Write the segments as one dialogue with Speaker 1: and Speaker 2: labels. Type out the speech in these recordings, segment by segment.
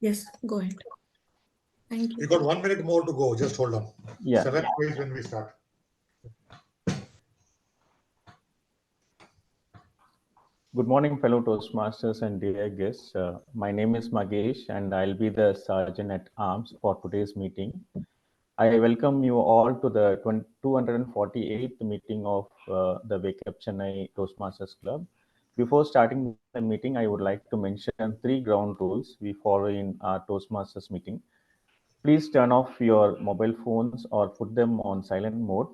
Speaker 1: Yes, go ahead. Thank
Speaker 2: We
Speaker 1: you.
Speaker 2: got 1 minute more to go. Just hold on.
Speaker 3: Yeah.
Speaker 2: 7 is when we start.
Speaker 3: Good morning, fellow Toastmasters and dear guests. My name is Magesh, and I'll be the Sergeant at Arms for today's meeting. I welcome you all to the 248th meeting of the Wakeup Chennai Toastmasters Club. Before starting the meeting, I would like to mention three ground rules we follow in our Toastmasters meeting. Please turn off your mobile phones or put them on silent mode.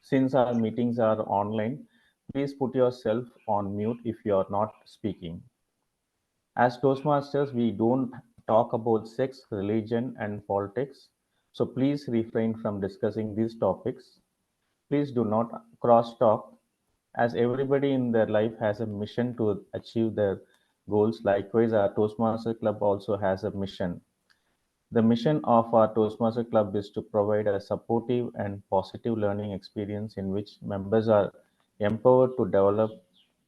Speaker 3: Since our meetings are online, please put yourself on mute if you are not speaking. As Toastmasters, we don't talk about sex, religion, and politics, so please refrain from discussing these topics. Please do not cross talk, as everybody in their life has a mission to achieve their goals. Likewise, our Toastmaster Club also has a mission. The mission of our Toastmaster Club is to provide a supportive and positive learning experience in which members are empowered to develop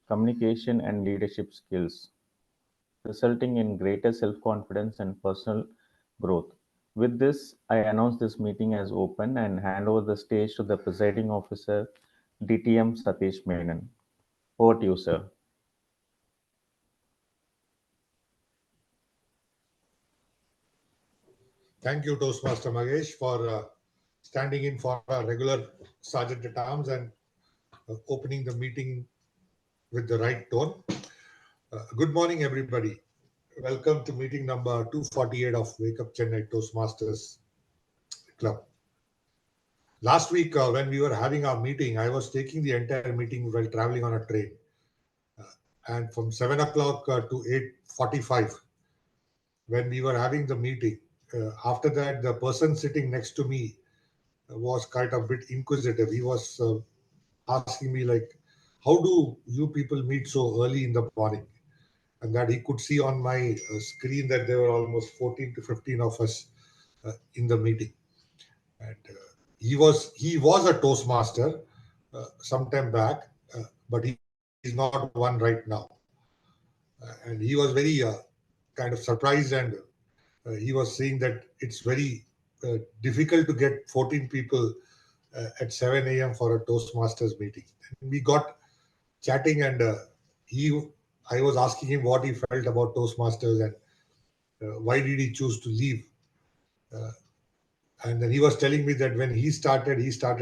Speaker 3: communication and leadership skills, resulting in greater self-confidence and personal growth. With this, I announce this meeting as open and hand over the stage to the presiding officer, DTM Satish Menon. Over to you, sir.
Speaker 2: Thank you, Toastmaster Magesh, for standing in for our regular Sergeant at Arms and opening the meeting with the right tone. Good morning, everybody. Welcome to meeting number 248 of Wake Up Chennai Toastmasters Club. Last week, when we were having our meeting, I was taking the entire meeting while traveling on a train. And from 7 o'clock to 8:45, when we were having the meeting, after that, the person sitting next to me was kind of a bit inquisitive. He was asking me, like, how do you people meet so early in the morning? And that he could see on my screen that there were almost 14 to 15 of us in the meeting. And he was a Toastmaster sometime back, but he's not one right now. And he was very kind of surprised, and he was saying that it's very difficult to get 14 people at 7 a.m. for a Toastmasters meeting. And we got chatting, and he, I was asking him what he felt about Toastmasters and why did he choose to leave. Uh, and then he was telling me that when he started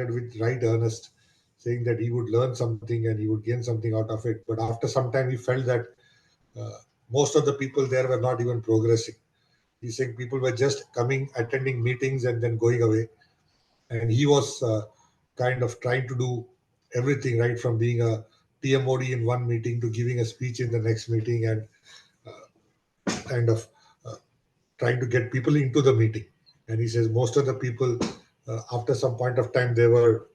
Speaker 2: with right earnest, saying that he would learn something and he would gain something out of it. But after some time, he felt that uh, most of the people there were not even progressing. He's saying people were just coming, attending meetings, and then going away. And he was kind of trying to do everything, right from being a TMOD in one meeting to giving a speech in the next meeting, and kind of uh, trying to get people into the meeting. And he says most of the people, after some point of time, they were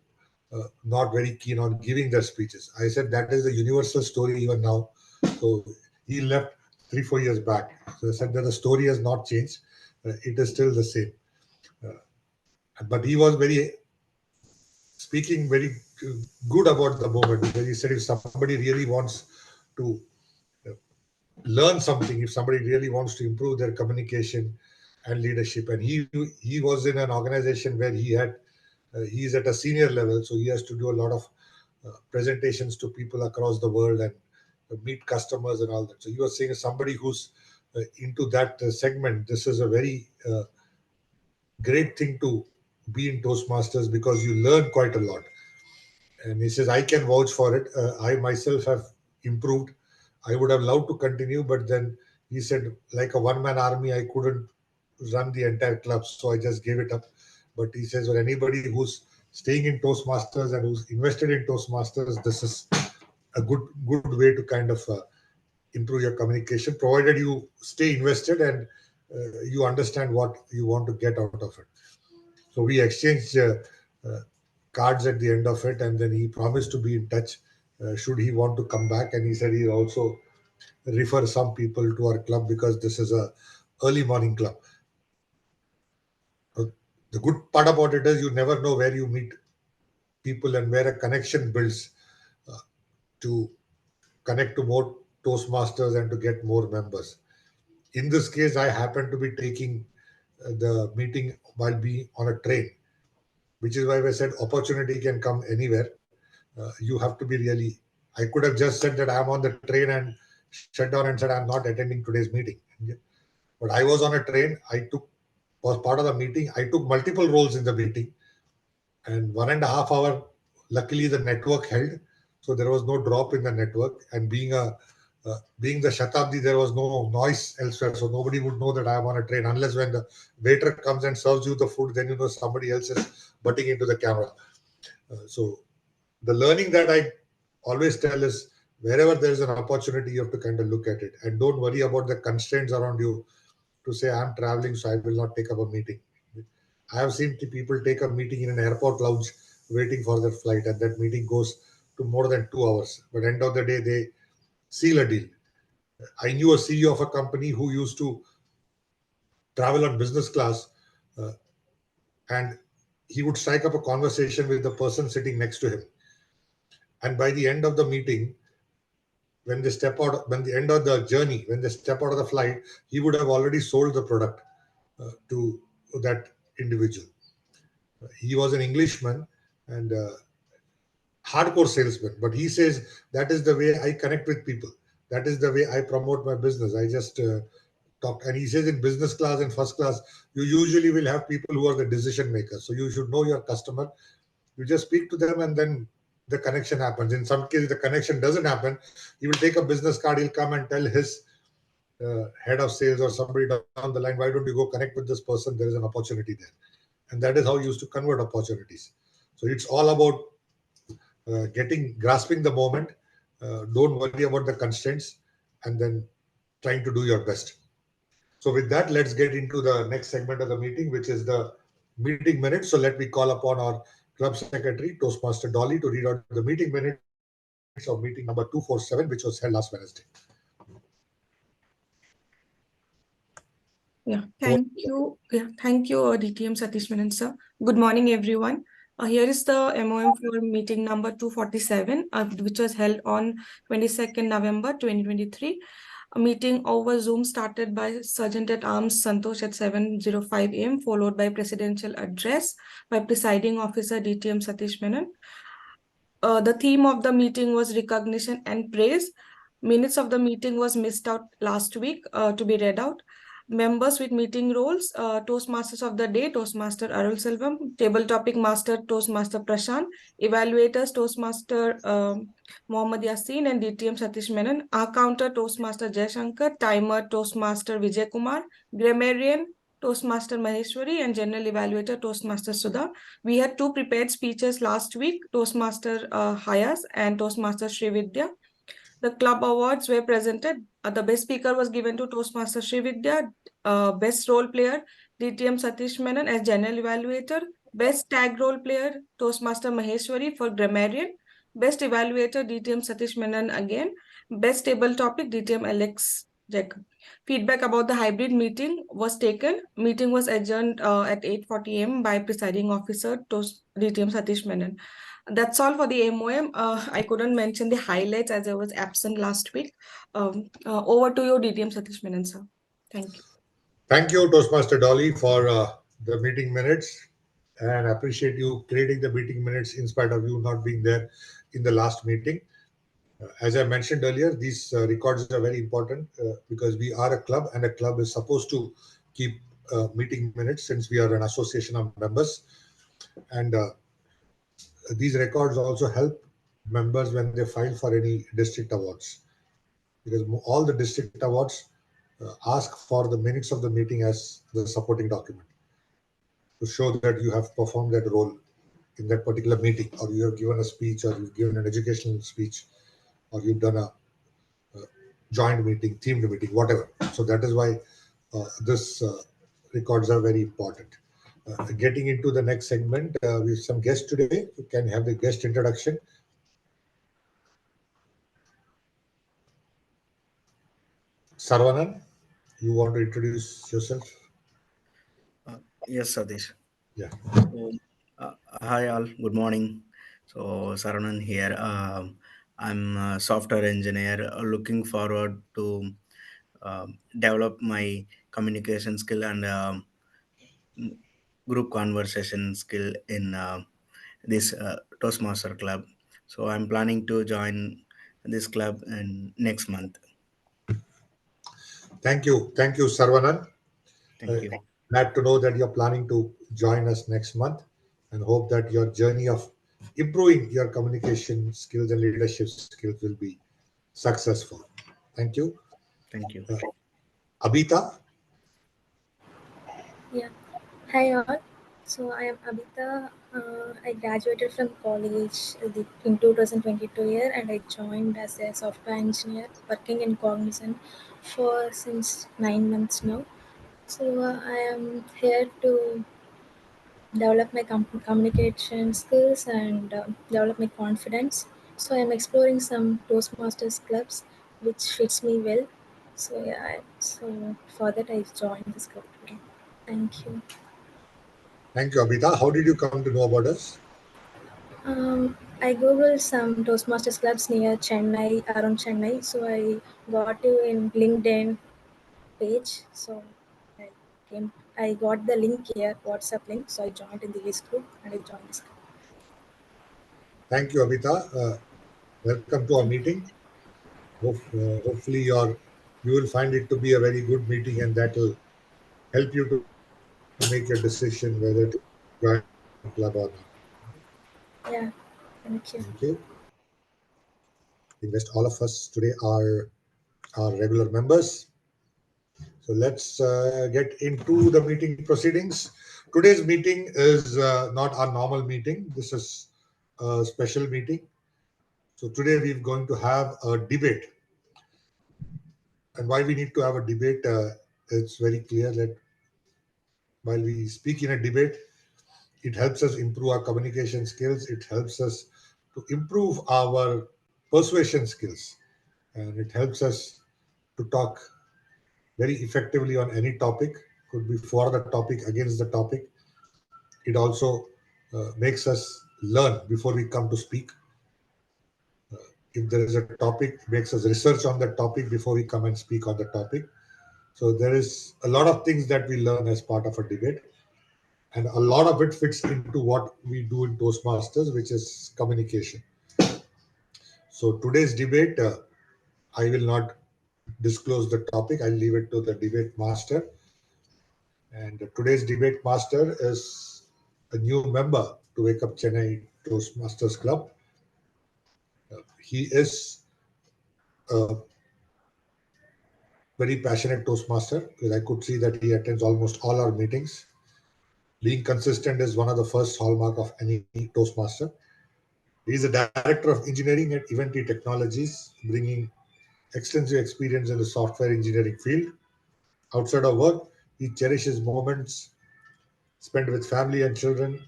Speaker 2: not very keen on giving their speeches. I said that is a universal story even now. So he left 3 4 years back. So I said that the story has not changed. It is still the same. But he was very speaking very good about the moment, because he said if somebody really wants to uh, learn something, if somebody really wants to improve their communication and leadership, and he was in an organization where he's at a senior level, so he has to do a lot of presentations to people across the world and meet customers and all that. So he was saying, somebody who's into that segment, this is a very great thing to be in Toastmasters, because you learn quite a lot. And he says, I can vouch for it. I myself have improved. I would have loved to continue, but then he said, like a one man army, I couldn't run the entire club, so I just gave it up. But he says, for anybody who's staying in Toastmasters and who's invested in Toastmasters, this is a good way to kind of improve your communication, provided you stay invested and you understand what you want to get out of it. So we exchanged uh, cards at the end of it, and then he promised to be in touch should he want to come back. And he said he'll also refer some people to our club, because this is a early morning club. Uh, the good part about it is you never know where you meet people and where a connection builds to connect to more Toastmasters and to get more members. In this case, I happened to be taking the meeting while being on a train, which is why I said opportunity can come anywhere. You have to be really. I could have just said that I'm on the train and shut down and said I'm not attending today's meeting. But I was on a train. Was part of the meeting. I took multiple roles in the meeting, and 1.5 hour. Luckily, the network held, so there was no drop in the network. And being the Shatabdi, there was no noise elsewhere, so nobody would know that I am on a train unless when the waiter comes and serves you the food, then you know somebody else is butting into the camera. So the learning that I always tell is wherever there is an opportunity, you have to kind of look at it and don't worry about the constraints around you to say, I'm traveling, so I will not take up a meeting. I have seen people take a meeting in an airport lounge waiting for their flight, and that meeting goes to more than 2 hours. But end of the day, they seal a deal. I knew a CEO of a company who used to travel on business class, uh, and he would strike up a conversation with the person sitting next to him. And by the end of the meeting, when the end of the journey, when they step out of the flight, he would have already sold the product to that individual. He was an Englishman and hardcore salesman, but he says that is the way I connect with people. That is the way I promote my business. I just talk. And he says in business class and first class, you usually will have people who are the decision makers. So you should know your customer. You just speak to them and then the connection happens. In some cases, the connection doesn't happen. He will take a business card, he'll come and tell his head of sales or somebody down the line, why don't you go connect with this person? There is an opportunity there. And that is how you used to convert opportunities. So it's all about grasping the moment. Don't worry about the constraints and then trying to do your best. So with that, let's get into the next segment of the meeting, which is the meeting minutes. So let me call upon our club secretary, Toastmaster Dolly, to read out the meeting minutes of meeting number 247, which was held last Wednesday.
Speaker 1: Thank you, DTM Satish Menon, sir. Good morning, everyone. Here is the MOM for meeting number 247, which was held on 22nd November 2023. A meeting over Zoom started by Sergeant at Arms Santosh at 7:05 a.m., followed by presidential address by presiding officer DTM Satish Menon. The theme of the meeting was recognition and praise. Minutes of the meeting was missed out last week to be read out. Members with meeting roles, Toastmasters of the day, Toastmaster Arul Selvam, Table Topic Master, Toastmaster Prashant, Evaluators, Toastmaster Mohammad Yasin and DTM Satish Menon, Our Counter, Toastmaster Jayashankar, Timer, Toastmaster Vijay Kumar, Grammarian, Toastmaster Maheshwari, and General Evaluator, Toastmaster Sudha. We had two prepared speeches last week, Toastmaster Hayas and Toastmaster Srividya. The club awards were presented. The best speaker was given to Toastmaster Srividya, best role player, DTM Satish Menon as general evaluator, best tag role player, Toastmaster Maheshwari for grammarian, best evaluator, DTM Satish Menon again, best table topic, DTM Alex Jacob. Feedback about the hybrid meeting was taken. Meeting was adjourned at 8:40 a.m. by presiding officer DTM Satish Menon. That's all for the MOM. I couldn't mention the highlights as I was absent last week. Over to you, DTM Satish Menon, sir. Thank you.
Speaker 2: Thank you, Toastmaster Dolly, for the meeting minutes. And I appreciate you creating the meeting minutes in spite of you not being there in the last meeting. As I mentioned earlier, these records are very important because we are a club and a club is supposed to keep meeting minutes since we are an association of members. And these records also help members when they file for any district awards because all the district awards ask for the minutes of the meeting as the supporting document to show that you have performed that role in that particular meeting, or you have given a speech, or you've given an educational speech, or you've done a joint meeting, themed meeting, whatever. So that is why this records are very important. Getting into the next segment, we have some guests today. You can have the guest introduction. Sarvanan, you want to introduce yourself?
Speaker 4: Yes, Satish.
Speaker 2: Yeah.
Speaker 4: So, hi all. Good morning. So Saranan here. I'm a software engineer. Looking forward to develop my communication skill and group conversation skill in this Toastmaster club. So I'm planning to join this club in next month.
Speaker 2: Thank you, Sarvanan.
Speaker 4: Thank you.
Speaker 2: Glad to know that you're planning to join us next month, and hope that your journey of improving your communication skills and leadership skills will be successful. Thank you.
Speaker 4: Thank you.
Speaker 2: Abita,
Speaker 5: Yeah. Hi all. So I am Abita. I graduated from college in 2022 year, and I joined as a software engineer working in Cognizant for since 9 months now. So I am here to develop my communication skills and develop my confidence. So I am exploring some Toastmasters clubs, which fits me well. So yeah, so for that I joined this club today. Thank you.
Speaker 2: thank you, Abita. How did you come to know about us?
Speaker 5: I googled some Toastmasters clubs near Chennai, around Chennai. So I got you in LinkedIn page. So I I got the link here, WhatsApp link. So I joined in the list group and I joined this club.
Speaker 2: Thank you, Abita. Welcome to our meeting. Hopefully, you will find it to be a very good meeting, and that will help you to make a decision whether to join the club or not.
Speaker 5: Yeah, thank you.
Speaker 2: Thank you. Invest all of us today are regular members. So let's get into the meeting proceedings. Today's meeting is not our normal meeting. This is a special meeting. So today we're going to have a debate. And why we need to have a debate, it's very clear that while we speak in a debate, it helps us improve our communication skills. It helps us to improve our persuasion skills. And it helps us to talk very effectively on any topic, could be for the topic, against the topic. It also makes us learn before we come to speak. If there is a topic, it makes us research on the topic before we come and speak on the topic. So there is a lot of things that we learn as part of a debate. And a lot of it fits into what we do in Toastmasters, which is communication. So today's debate, I will not disclose the topic. I'll leave it to the debate master. And today's debate master is a new member to Wakeup Chennai Toastmasters Club. He is a very passionate Toastmaster, because I could see that he attends almost all our meetings. Being consistent is one of the first hallmark of any Toastmaster. He is a director of engineering at Eventee Technologies, bringing extensive experience in the software engineering field. Outside of work, he cherishes moments spent with family and children,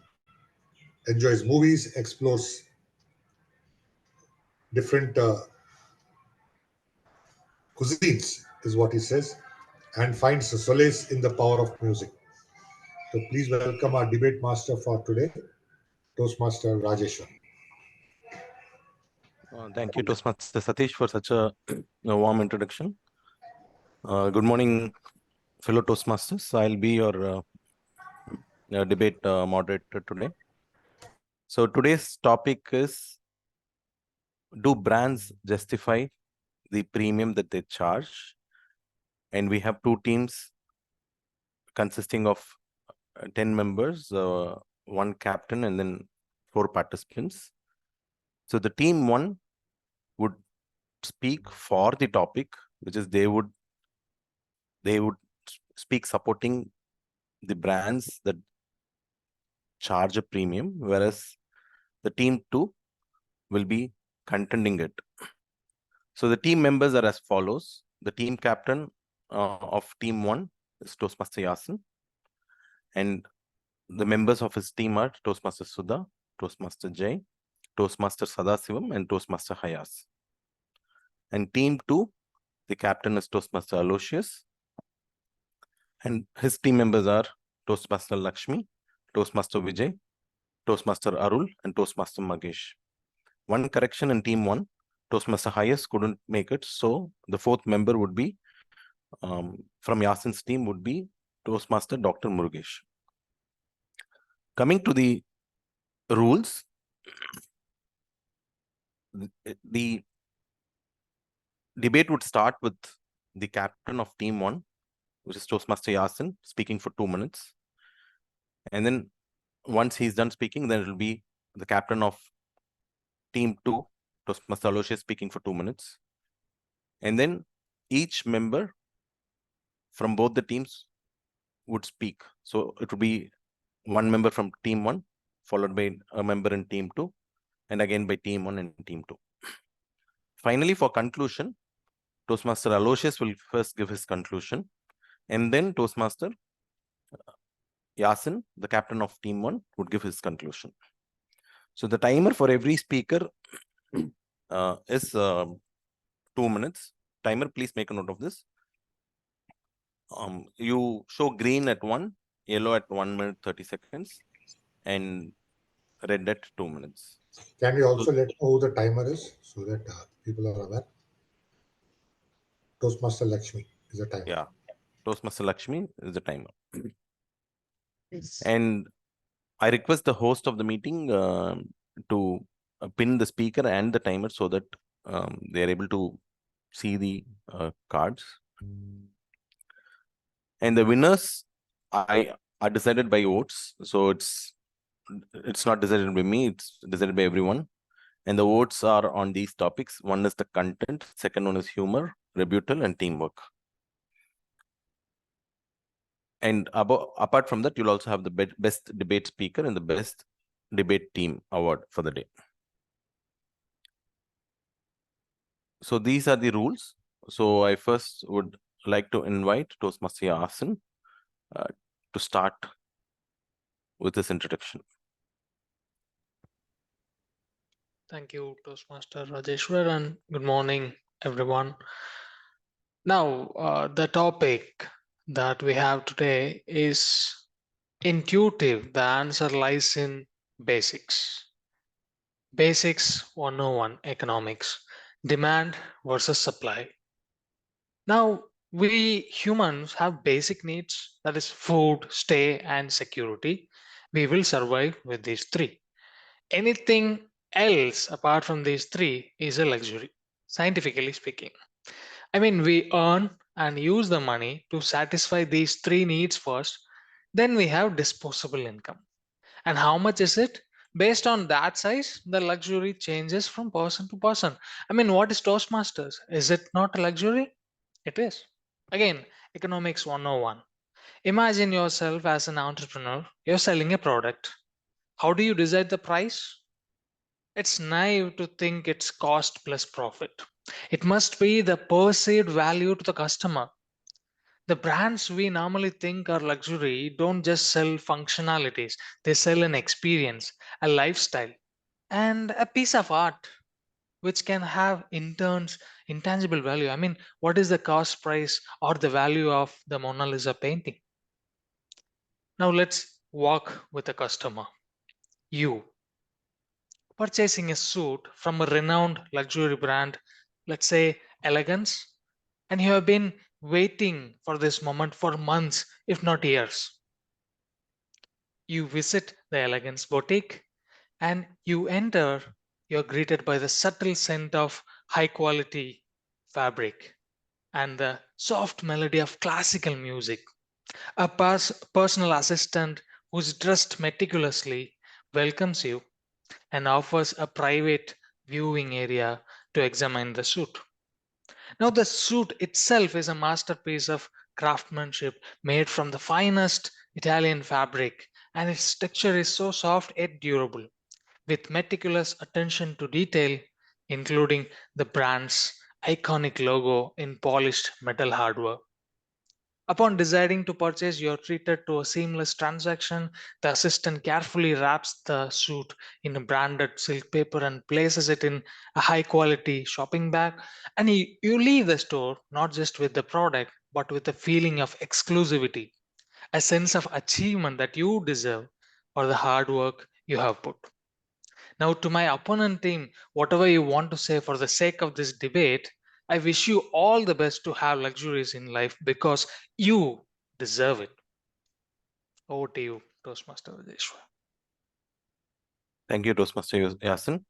Speaker 2: enjoys movies, explores different cuisines, is what he says, and finds solace in the power of music. So please welcome our debate master for today, Toastmaster Rajeshwar.
Speaker 6: Thank you, Toastmaster Satish, for such a warm introduction. Good morning, fellow Toastmasters. I'll be your debate moderator today. So today's topic is, do brands justify the premium that they charge? And we have two teams consisting of 10 members, one captain, and then 4 participants. So the team 1 would speak for the topic, which is they would speak supporting the brands that charge a premium, whereas the team 2 will be contending it. So the team members are as follows. The team captain of team 1 is Toastmaster Yasin, and the members of his team are Toastmaster Sudha, Toastmaster Jay, Toastmaster Sadasivam, and Toastmaster Hayas. And team 2, the captain is Toastmaster Aloysius, and his team members are Toastmaster Lakshmi, Toastmaster Vijay, Toastmaster Arul, and Toastmaster Magesh. One correction in team 1, Toastmaster Hayas couldn't make it, so the 4th member would be from Yasin's team would be Toastmaster Dr. Murugesh. Coming to the rules, the debate would start with the captain of team 1, which is Toastmaster Yasin, speaking for 2 minutes. And then once he's done speaking, then it will be the captain of team 2, Toastmaster Aloysius, speaking for 2 minutes. And then each member from both the teams would speak. So it would be one member from team 1, followed by a member in team 2, and again by team 1 and team 2. Finally, for conclusion, Toastmaster Aloysius will first give his conclusion, and then Toastmaster Yasin, the captain of team 1, would give his conclusion. So the timer for every speaker is 2 minutes. Timer, please make a note of this. You show green at 1, yellow at 1 minute 30 seconds, and red at 2 minutes.
Speaker 2: Can you also let know who the timer is so that people are aware? Toastmaster Lakshmi is the timer.
Speaker 6: Yeah, Toastmaster Lakshmi is the timer. And I request the host of the meeting to pin the speaker and the timer so that they are able to see the cards. And the winners are decided by votes. So it's not decided by me, it's decided by everyone. And the votes are on these topics. One is the content, second one is humor, rebuttal, and teamwork. And apart from that, you'll also have the best debate speaker and the best debate team award for the day. So these are the rules. So I first would like to invite Toastmaster Yasin to start with this introduction.
Speaker 7: Thank you, Toastmaster Rajeshwar, and good morning, everyone. Now, the topic that we have today is intuitive. The answer lies in basics. Basics 101 economics, demand versus supply. Now, we humans have basic needs, that is food, stay, and security. We will survive with these three. Anything else apart from these three is a luxury, scientifically speaking. I mean, we earn and use the money to satisfy these three needs first, then we have disposable income. And how much is it? Based on that size, the luxury changes from person to person. I mean, what is Toastmasters? Is it not a luxury? It is. Again, economics 101. Imagine yourself as an entrepreneur, you're selling a product. How do you decide the price? It's naive to think it's cost plus profit. It must be the perceived value to the customer. The brands we normally think are luxury don't just sell functionalities, they sell an experience, a lifestyle, and a piece of art which can have intangible value. I mean, what is the cost price or the value of the Mona Lisa painting? Now let's walk with the customer. You purchasing a suit from a renowned luxury brand, let's say Elegance, and you have been waiting for this moment for months, if not years. You visit the Elegance boutique and you enter, you're greeted by the subtle scent of high quality fabric and the soft melody of classical music. A personal assistant who's dressed meticulously welcomes you and offers a private viewing area to examine the suit. Now, the suit itself is a masterpiece of craftsmanship made from the finest Italian fabric, and its texture is so soft yet durable, with meticulous attention to detail, including the brand's iconic logo in polished metal hardware. Upon deciding to purchase, you're treated to a seamless transaction. The assistant carefully wraps the suit in a branded silk paper and places it in a high quality shopping bag. And you leave the store not just with the product, but with a feeling of exclusivity, a sense of achievement that you deserve for the hard work you have put. Now, to my opponent team, whatever you want to say for the sake of this debate, I wish you all the best to have luxuries in life because you deserve it. Over to you, Toastmaster Vijeshwar.
Speaker 6: Thank you, Toastmaster Yasin.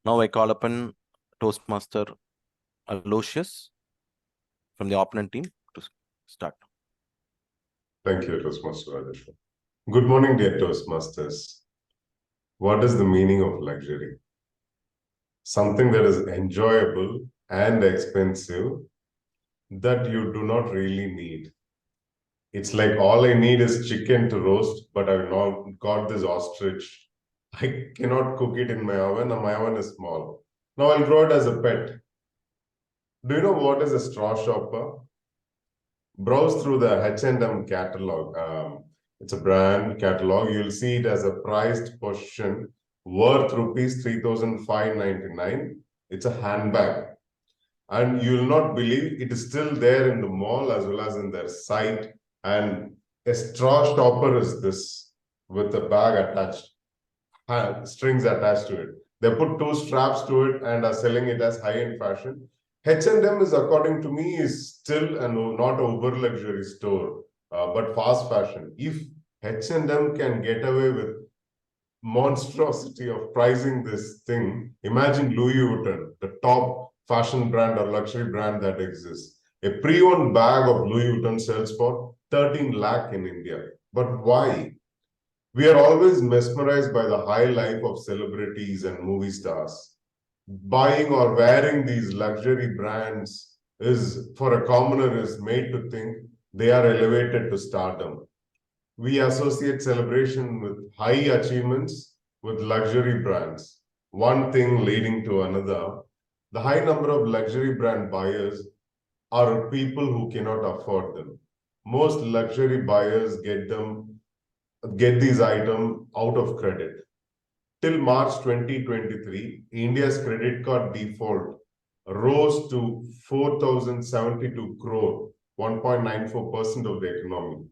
Speaker 6: Now I call upon Toastmaster Aloysius from the opponent team to start.
Speaker 8: Thank you, Toastmaster Rajeshwar. Good morning, dear Toastmasters. What is the meaning of luxury? Something that is enjoyable and expensive that you do not really need. It's like all I need is chicken to roast, but I've not got this ostrich. I cannot cook it in my oven, and my oven is small. Now I'll grow it as a pet. Do you know what is a straw shopper? Browse through the H&M catalog. It's a brand catalog. You'll see it as a priced possession worth rupees 3,599. It's a handbag. And you'll not believe it is still there in the mall as well as in their site. And a straw stopper is this with a bag attached, strings attached to it. They put 2 straps to it and are selling it as high-end fashion. H&M is, according to me, is still not an uber luxury store, but fast fashion. If H&M can get away with monstrosity of pricing this thing, imagine Louis Vuitton, the top fashion brand or luxury brand that exists. A pre-owned bag of Louis Vuitton sells for 13 lakh in India. But why? We are always mesmerized by the high life of celebrities and movie stars. Buying or wearing these luxury brands is, for a commoner, is made to think they are elevated to stardom. We associate celebration with high achievements with luxury brands, one thing leading to another. The high number of luxury brand buyers are people who cannot afford them. Most luxury buyers get these items out of credit. Till March 2023, India's credit card default rose to 4,072 crore, 1.94% of the economy.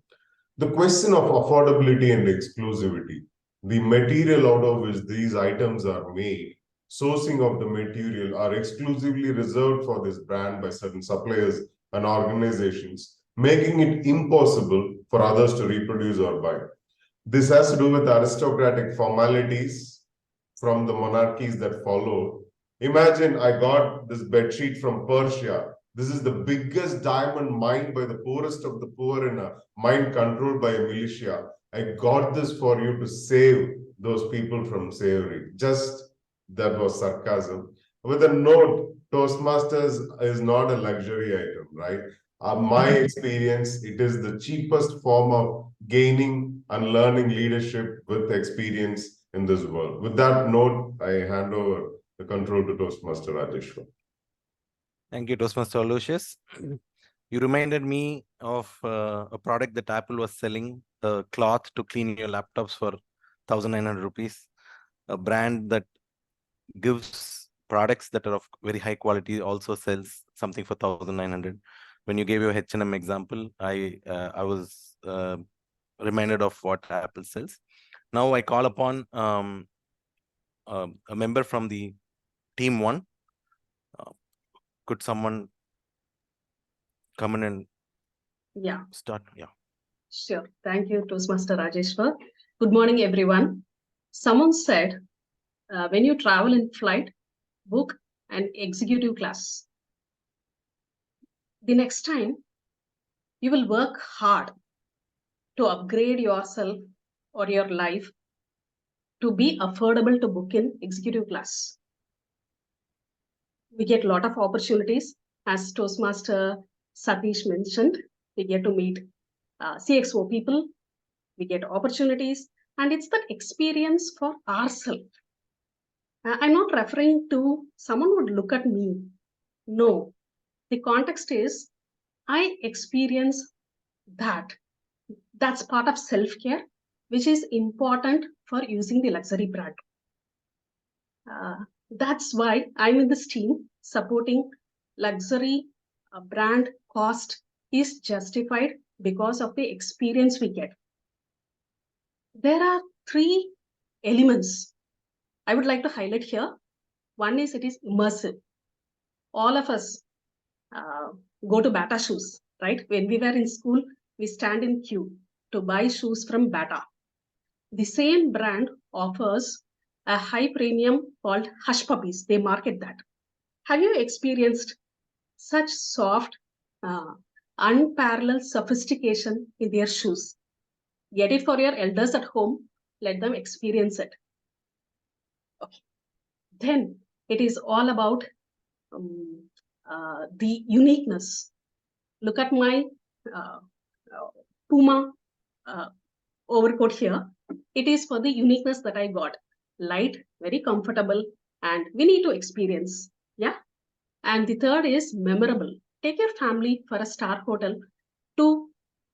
Speaker 8: The question of affordability and exclusivity, the material out of which these items are made, sourcing of the material are exclusively reserved for this brand by certain suppliers and organizations, making it impossible for others to reproduce or buy. This has to do with aristocratic formalities from the monarchies that followed. Imagine I got this bedsheet from Persia. This is the biggest diamond mined by the poorest of the poor in a mine controlled by a militia. I got this for you to save those people from slavery. Just that was sarcasm. With a note, Toastmasters is not a luxury item, right? My experience, it is the cheapest form of gaining and learning leadership with experience in this world. With that note, I hand over the control to Toastmaster Rajeshwar.
Speaker 6: Thank you, Toastmaster Aloysius. You reminded me of a product that Apple was selling, a cloth to clean your laptops for 1,900 rupees. A brand that gives products that are of very high quality also sells something for 1,900. When you gave your H&M example, I was reminded of what Apple sells. Now I call upon a member from the team 1. Could someone come in and start? Yeah.
Speaker 9: Sure. Thank you, Toastmaster Rajeshwar. Good morning, everyone. Someone said, when you travel in flight, book an executive class. The next time, you will work hard to upgrade yourself or your life to be affordable to book in executive class. We get a lot of opportunities. As Toastmaster Satish mentioned, we get to meet CXO people, we get opportunities, and it's that experience for ourselves. I'm not referring to someone would look at me. No, the context is I experience that. That's part of self-care, which is important for using the luxury brand. That's why I'm in this team supporting luxury brand cost is justified because of the experience we get. There are 3 elements I would like to highlight here. One is it is immersive. All of us go to Bata shoes, right? When we were in school, we stand in queue to buy shoes from Bata. The same brand offers a high premium called Hush Puppies. They market that. Have you experienced such soft, unparalleled sophistication in their shoes? Get it for your elders at home. Let them experience it. Okay. Then it is all about the uniqueness. Look at my Puma overcoat here. It is for the uniqueness that I got. Light, very comfortable, and we need to experience. Yeah. And the third is memorable. Take your family for a star hotel to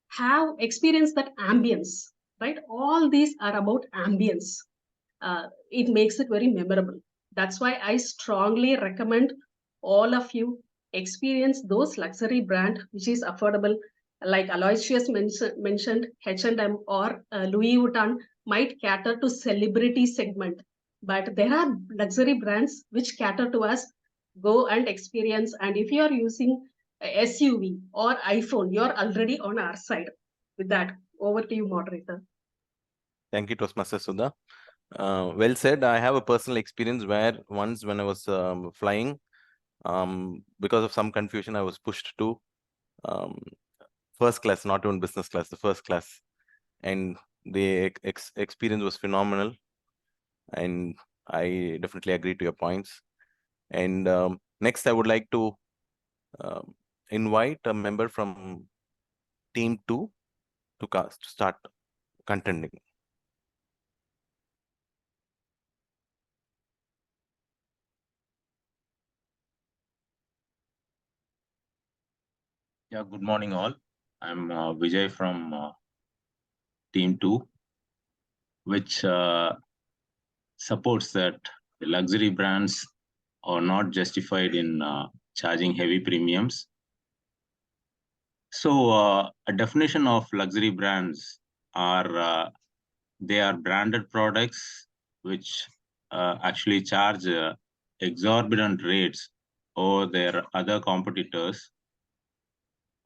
Speaker 9: have experience that ambience, right? All these are about ambience. It makes it very memorable. That's why I strongly recommend all of you experience those luxury brand which is affordable, like Aloysius mentioned, H&M or Louis Vuitton might cater to celebrity segment, but there are luxury brands which cater to us. Go and experience, and if you are using a SUV or iPhone, you're already on our side. With that, over to you, moderator.
Speaker 6: Thank you, Toastmaster Sudha. Well said. I have a personal experience where once when I was flying, because of some confusion, I was pushed to first class, not even business class, the first class. And the experience was phenomenal. And I definitely agree to your points. And next, I would like to invite a member from Team 2 to start contending.
Speaker 10: Yeah, good morning all. I'm Vijay from Team 2, which supports that the luxury brands are not justified in charging heavy premiums. So a definition of luxury brands are they are branded products which actually charge exorbitant rates over their other competitors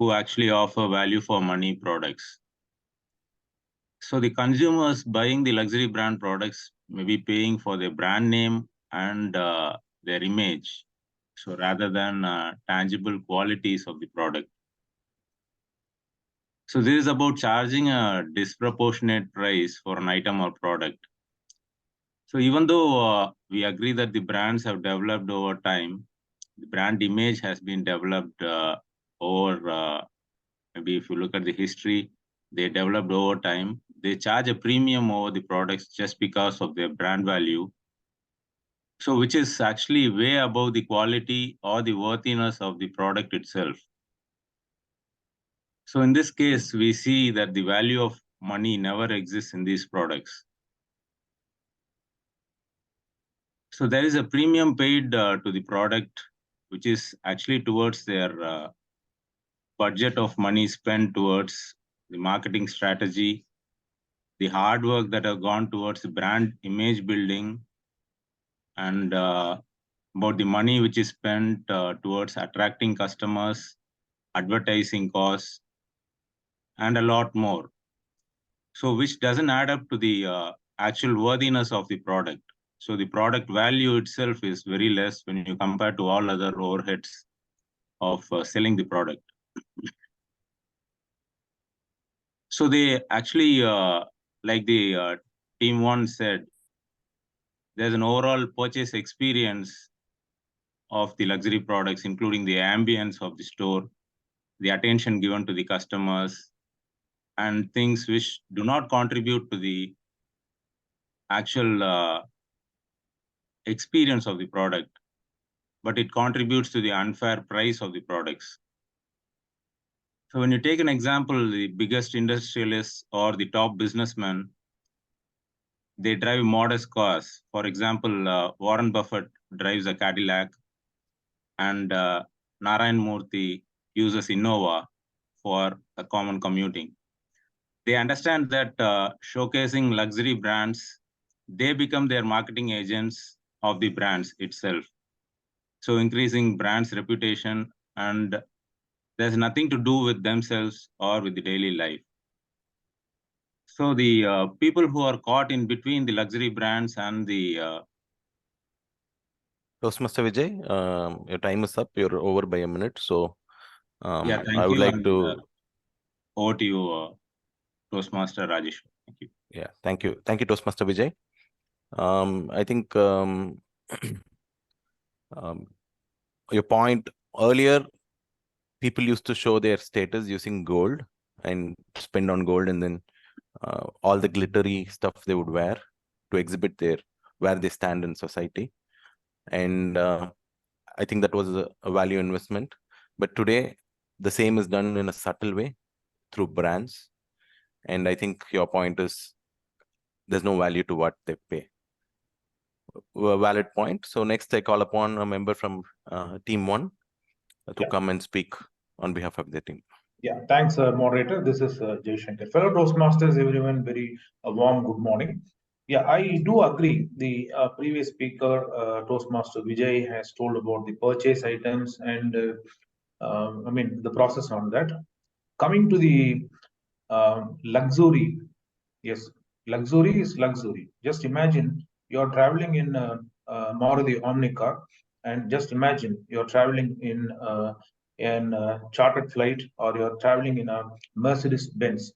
Speaker 10: who actually offer value for money products. So the consumers buying the luxury brand products may be paying for their brand name and their image. So rather than tangible qualities of the product. So this is about charging a disproportionate price for an item or product. So even though we agree that the brands have developed over time, the brand image has been developed over, maybe if you look at the history, they developed over time. They charge a premium over the products just because of their brand value. So which is actually way above the quality or the worthiness of the product itself. So in this case, we see that the value of money never exists in these products. So there is a premium paid to the product, which is actually towards their budget of money spent towards the marketing strategy, the hard work that have gone towards the brand image building, and about the money which is spent towards attracting customers, advertising costs, and a lot more. So which doesn't add up to the actual worthiness of the product. So the product value itself is very less when you compare to all other overheads of selling the product. So they actually, like the team 1 said, there's an overall purchase experience of the luxury products, including the ambience of the store, the attention given to the customers, and things which do not contribute to the actual experience of the product, but it contributes to the unfair price of the products. So when you take an example, the biggest industrialists or the top businessmen, they drive modest cars. For example, Warren Buffett drives a Cadillac, and Narayan Murthy uses Innova for a common commuting. They understand that showcasing luxury brands, they become their marketing agents of the brands itself. So increasing brand's reputation and there's nothing to do with themselves or with the daily life. So the people who are caught in between the luxury brands and the
Speaker 6: Toastmaster Vijay, your time is up. You're over by a minute. So
Speaker 10: yeah, thank
Speaker 6: I would
Speaker 10: you.
Speaker 6: like
Speaker 10: And,
Speaker 6: to.
Speaker 10: over to you, Toastmaster Rajesh. Thank you.
Speaker 6: Yeah, thank you. Thank you, Toastmaster Vijay. I think your point earlier, people used to show their status using gold and spend on gold, and then all the glittery stuff they would wear to exhibit where they stand in society. And I think that was a value investment. But today, the same is done in a subtle way through brands. And I think your point is there's no value to what they pay. A valid point. So next, I call upon a member from Team 1 to come and speak on behalf of the team.
Speaker 11: Yeah, thanks, moderator. This is Jay Shankar. Fellow Toastmasters, everyone, very warm good morning. Yeah, I do agree. The previous speaker, Toastmaster Vijay, has told about the purchase items and I mean the process on that. Coming to the luxury, yes, luxury is luxury. Just imagine you're traveling in Maruti Omni car, and just imagine you're traveling in chartered flight, or you're traveling in a Mercedes Benz.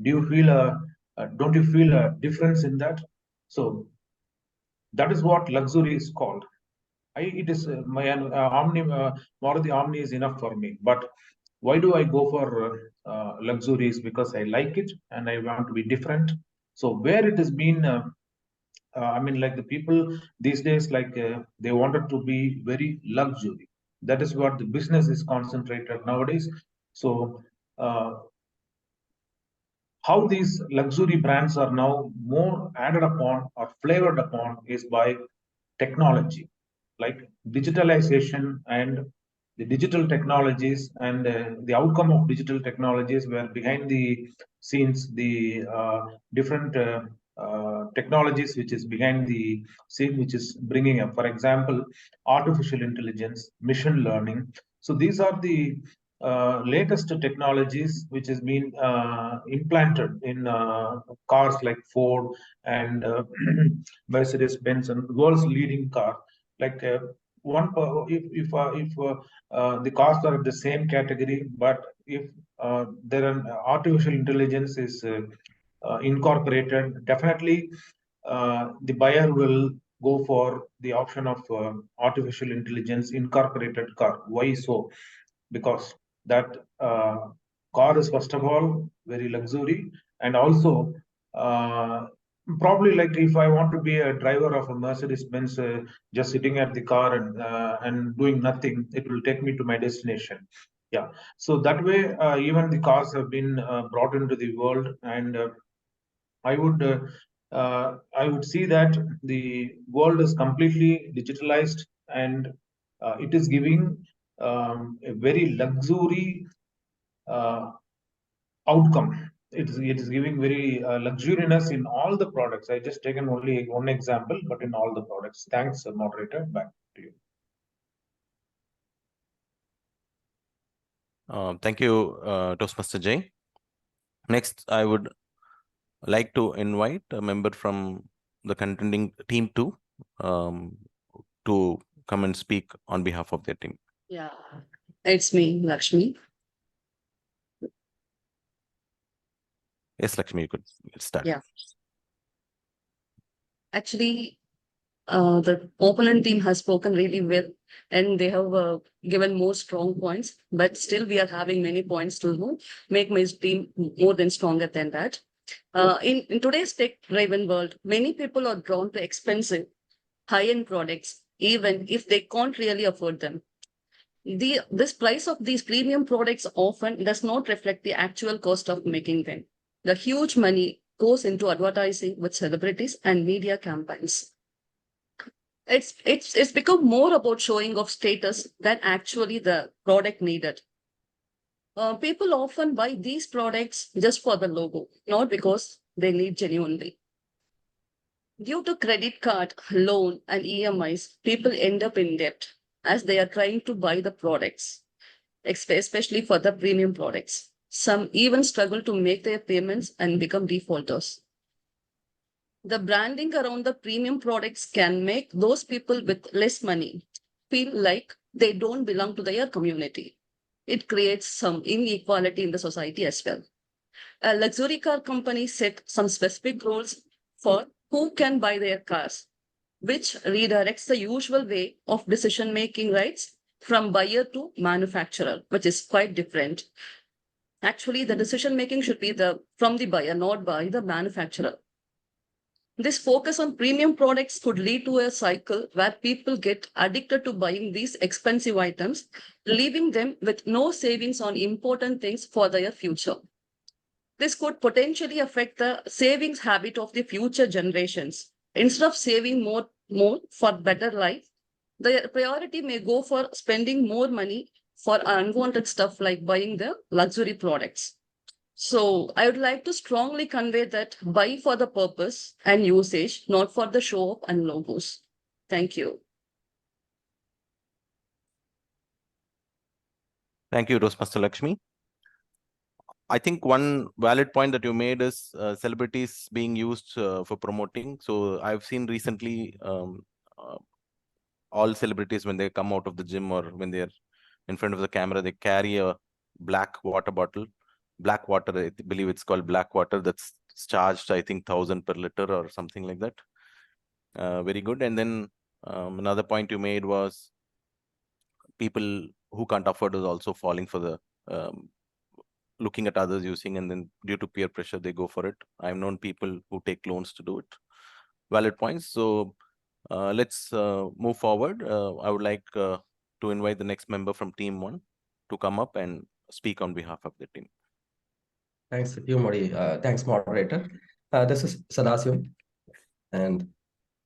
Speaker 11: Do you feel don't you feel a difference in that? So that is what luxury is called. It is my Maruti Omni is enough for me. But why do I go for luxuries? Because I like it and I want to be different. So where it has been, I mean, like the people these days, like they wanted to be very luxury. That is what the business is concentrated nowadays. So how these luxury brands are now more added upon or flavored upon is by technology, like digitalization and the digital technologies, and the outcome of digital technologies, where behind the scenes the different technologies which is behind the scene, which is bringing up, for example, artificial intelligence, machine learning. So these are the latest technologies which has been implanted in cars like Ford and Mercedes Benz and world's leading car. Like if the cars are in the same category, but if there are artificial intelligence is incorporated, definitely the buyer will go for the option of artificial intelligence incorporated car. Why so? Because that car is first of all very luxury, and also probably, like if I want to be a driver of a Mercedes Benz, just sitting at the car and doing nothing, it will take me to my destination. Yeah, so that way even the cars have been brought into the world, and I would see that the world is completely digitalized, and it is giving a very luxury outcome. It is giving very luxuriousness in all the products. I just taken only one example, but in all the products. Thanks, moderator. Back to you.
Speaker 6: Thank you, Toastmaster Jay. Next, I would like to invite a member from the contending team 2 to come and speak on behalf of their team.
Speaker 12: Yeah, it's me, Lakshmi.
Speaker 6: Yes, Lakshmi, you could start.
Speaker 12: Yeah. Actually, the opponent team has spoken really well, and they have given more strong points, but still we are having many points to make my team more than stronger than that. In today's tech-driven world, many people are drawn to expensive, high-end products, even if they can't really afford them. This price of these premium products often does not reflect the actual cost of making them. The huge money goes into advertising with celebrities and media campaigns. It's become more about showing of status than actually the product needed. People often buy these products just for the logo, not because they need genuinely. Due to credit card, loan, and EMIs, people end up in debt as they are trying to buy the products. especially for the premium products. Some even struggle to make their payments and become defaulters. The branding around the premium products can make those people with less money feel like they don't belong to their community. It creates some inequality in the society as well. A luxury car company set some specific rules for who can buy their cars, which redirects the usual way of decision making rights from buyer to manufacturer, which is quite different. Actually, the decision making should be from the buyer, not by the manufacturer. This focus on premium products could lead to a cycle where people get addicted to buying these expensive items, leaving them with no savings on important things for their future. This could potentially affect the savings habit of the future generations. Instead of saving more for better life, the priority may go for spending more money for unwanted stuff like buying the luxury products. So I would like to strongly convey that buy for the purpose and usage, not for the show off and logos. Thank you.
Speaker 6: Thank you, Toastmaster Lakshmi. I think one valid point that you made is celebrities being used for promoting. So I've seen recently all celebrities, when they come out of the gym or when they're in front of the camera, they carry a black water bottle. Black water, I believe it's called black water, that's charged, I think, 1,000 per liter or something like that. Very good. And then another point you made was people who can't afford is also falling for the looking at others using, and then due to peer pressure, they go for it. I've known people who take loans to do it. Valid points. So let's move forward. I would like to invite the next member from Team 1 to come up and speak on behalf of the team.
Speaker 13: Thanks, you, Modi. Thanks, moderator. This is Sadasiv, and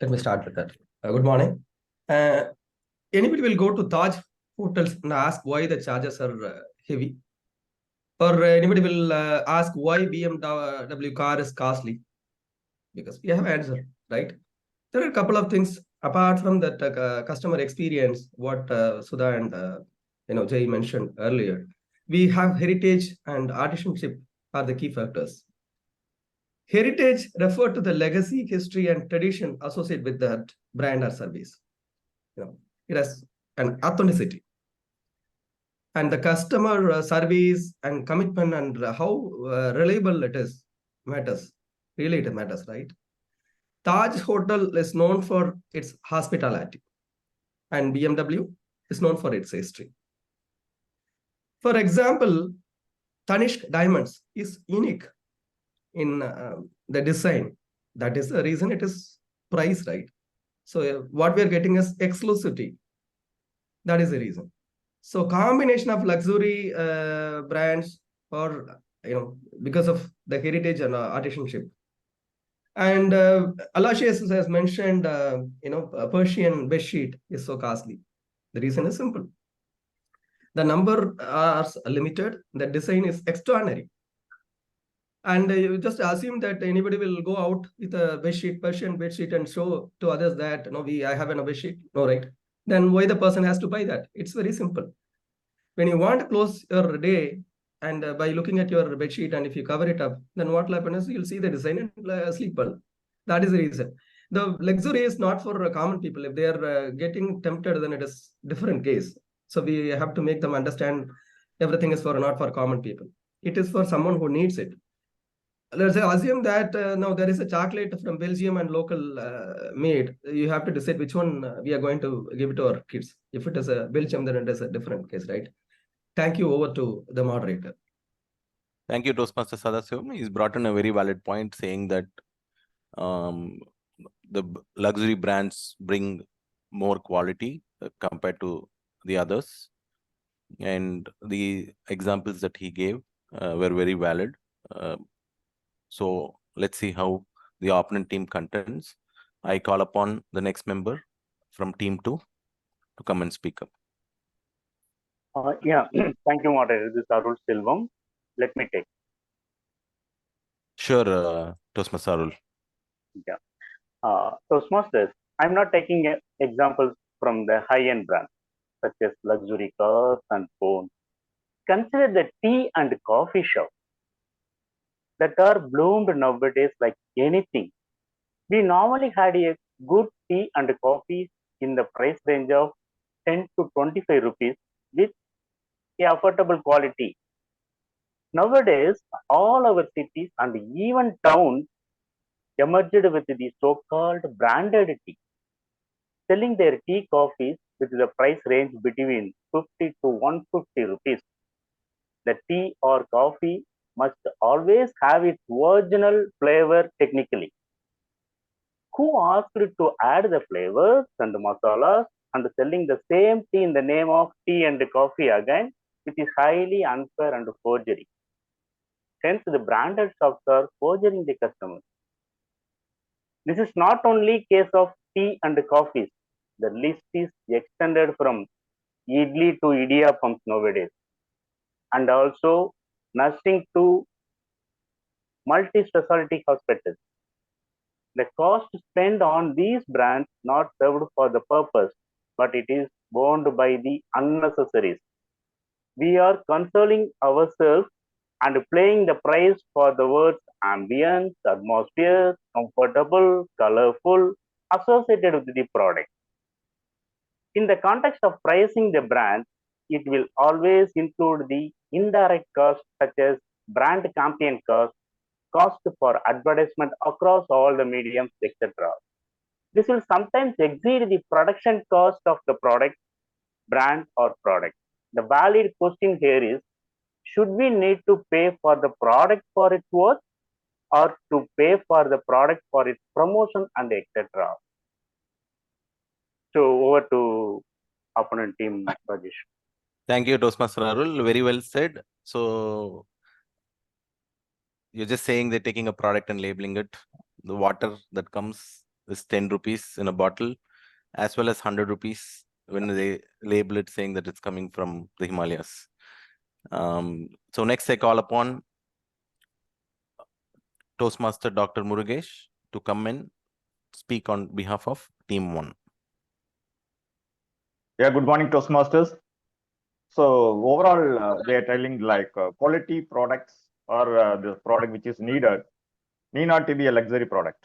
Speaker 13: let me start with that. Good morning. Anybody will go to Taj hotels and ask why the charges are heavy? Or anybody will ask why BMW car is costly? Because we have answer, right? There are a couple of things apart from that customer experience, what Sudha and Jay mentioned earlier. We have heritage and artisanship are the key factors. Heritage refer to the legacy, history, and tradition associated with that brand or service. It has an authenticity. And the customer service and commitment and how reliable it is matters. Really, it matters, right? Taj Hotel is known for its hospitality, and BMW is known for its history. For example, Tanishq Diamonds is unique in the design. That is the reason it is priced, right? So what we are getting is exclusivity. That is the reason. So combination of luxury brands, or because of the heritage and artisanship. And Alashius has mentioned, a Persian bedsheet is so costly. The reason is simple. The number are limited. The design is extraordinary. And you just assume that anybody will go out with a bedsheet, Persian bedsheet, and show to others that, I have a bedsheet. No, right? Then why the person has to buy that? It's very simple. When you want to close your day, and by looking at your bedsheet, and if you cover it up, then what will happen is you'll see the design and sleep well. That is the reason. The luxury is not for common people. If they are getting tempted, then it is different case. So we have to make them understand everything is not for common people. It is for someone who needs it. Let's say assume that now there is a chocolate from Belgium and local made. You have to decide which one we are going to give it to our kids. If it is a Belgium, then it is a different case, right? Thank you. Over to the moderator.
Speaker 6: Thank you, Toastmaster Sadasivam. He's brought in a very valid point, saying that the luxury brands bring more quality compared to the others. And the examples that he gave were very valid. So let's see how the opponent team contends. I call upon the next member from Team 2 to come and speak up.
Speaker 14: Yeah, thank you, moderator. This is Arul Silvam. Let me take.
Speaker 6: Sure, Toastmaster Arul.
Speaker 14: Yeah. Toastmasters, I'm not taking examples from the high-end brands, such as luxury cars and phones. consider the tea and coffee shop that are bloomed nowadays like anything. We normally had a good tea and coffee in the price range of 10 to 25 rupees with a affordable quality. Nowadays, all our cities and even towns emerged with the so-called branded tea, selling their tea coffees with the price range between 50 to 150 rupees. The tea or coffee must always have its original flavor technically. Who asked to add the flavors and the masalas and selling the same tea in the name of tea and coffee again, which is highly unfair and forgery. Hence, the branded shops are forging the customers. This is not only case of tea and coffees. The list is extended from idli to idiyappams nowadays, and also nursing to multi-specialty hospitals. The cost spent on these brands not served for the purpose, but it is borne by the unnecessaries. We are consoling ourselves and paying the price for the words ambience, atmosphere, comfortable, colorful, associated with the product. In the context of pricing the brand, it will always include the indirect costs such as brand campaign cost for advertisement across all the mediums, etc. This will sometimes exceed the production cost of the product, brand, or product. The valid question here is, should we need to pay for the product for its worth or to pay for the product for its promotion and etc.? So over to opponent team, Rajesh.
Speaker 6: Thank you, Toastmaster Arul. Very well said. So you're just saying they're taking a product and labeling it. The water that comes is 10 rupees in a bottle, as well as 100 rupees when they label it saying that it's coming from the Himalayas. So next I call upon Toastmaster Dr. Murugesh to come and speak on behalf of Team 1.
Speaker 15: Yeah, good morning, Toastmasters. So overall, they are telling like quality products or the product which is needed need not to be a luxury product.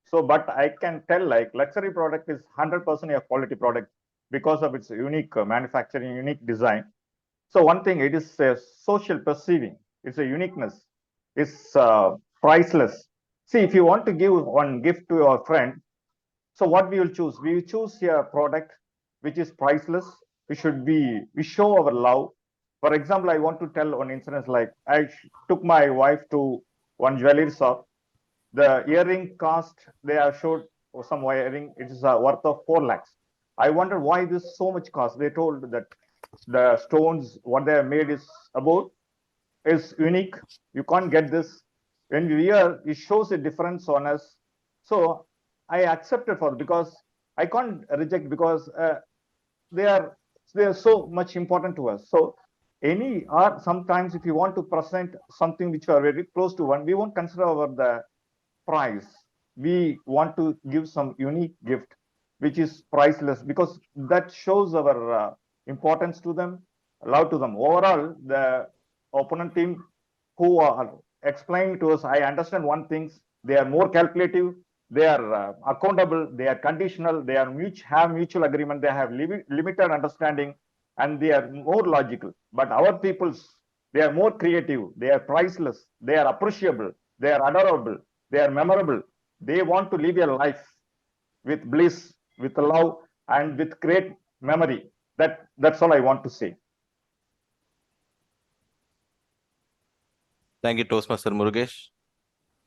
Speaker 15: So, but I can tell like luxury product is 100% a quality product because of its unique manufacturing, unique design. So one thing, it is a social perceiving. It's a uniqueness. It's priceless. See, if you want to give one gift to your friend, so what we will choose? We will choose a product which is priceless. We show our love. For example, I want to tell one incident like I took my wife to one jewelry shop. The earring cost, they have showed some earring, it is worth of 4 lakhs. I wonder why this so much cost. They told that the stones, what they have made is about is unique. You can't get this. When we wear, it shows a difference on us. So I accepted for because I can't reject because they are so much important to us. So any art, sometimes if you want to present something which are very close to one, we won't consider over the price. We want to give some unique gift which is priceless because that shows our importance to them, love to them. Overall, the opponent team who are explaining to us, I understand one thing, they are more calculative, they are accountable, they are conditional, they are have mutual agreement, they have limited understanding, and they are more logical. But our peoples, they are more creative, they are priceless, they are appreciable, they are adorable, they are memorable. They want to live a life with bliss, with love, and with great memory. That's all I want to say.
Speaker 6: Thank you, Toastmaster Murugesh.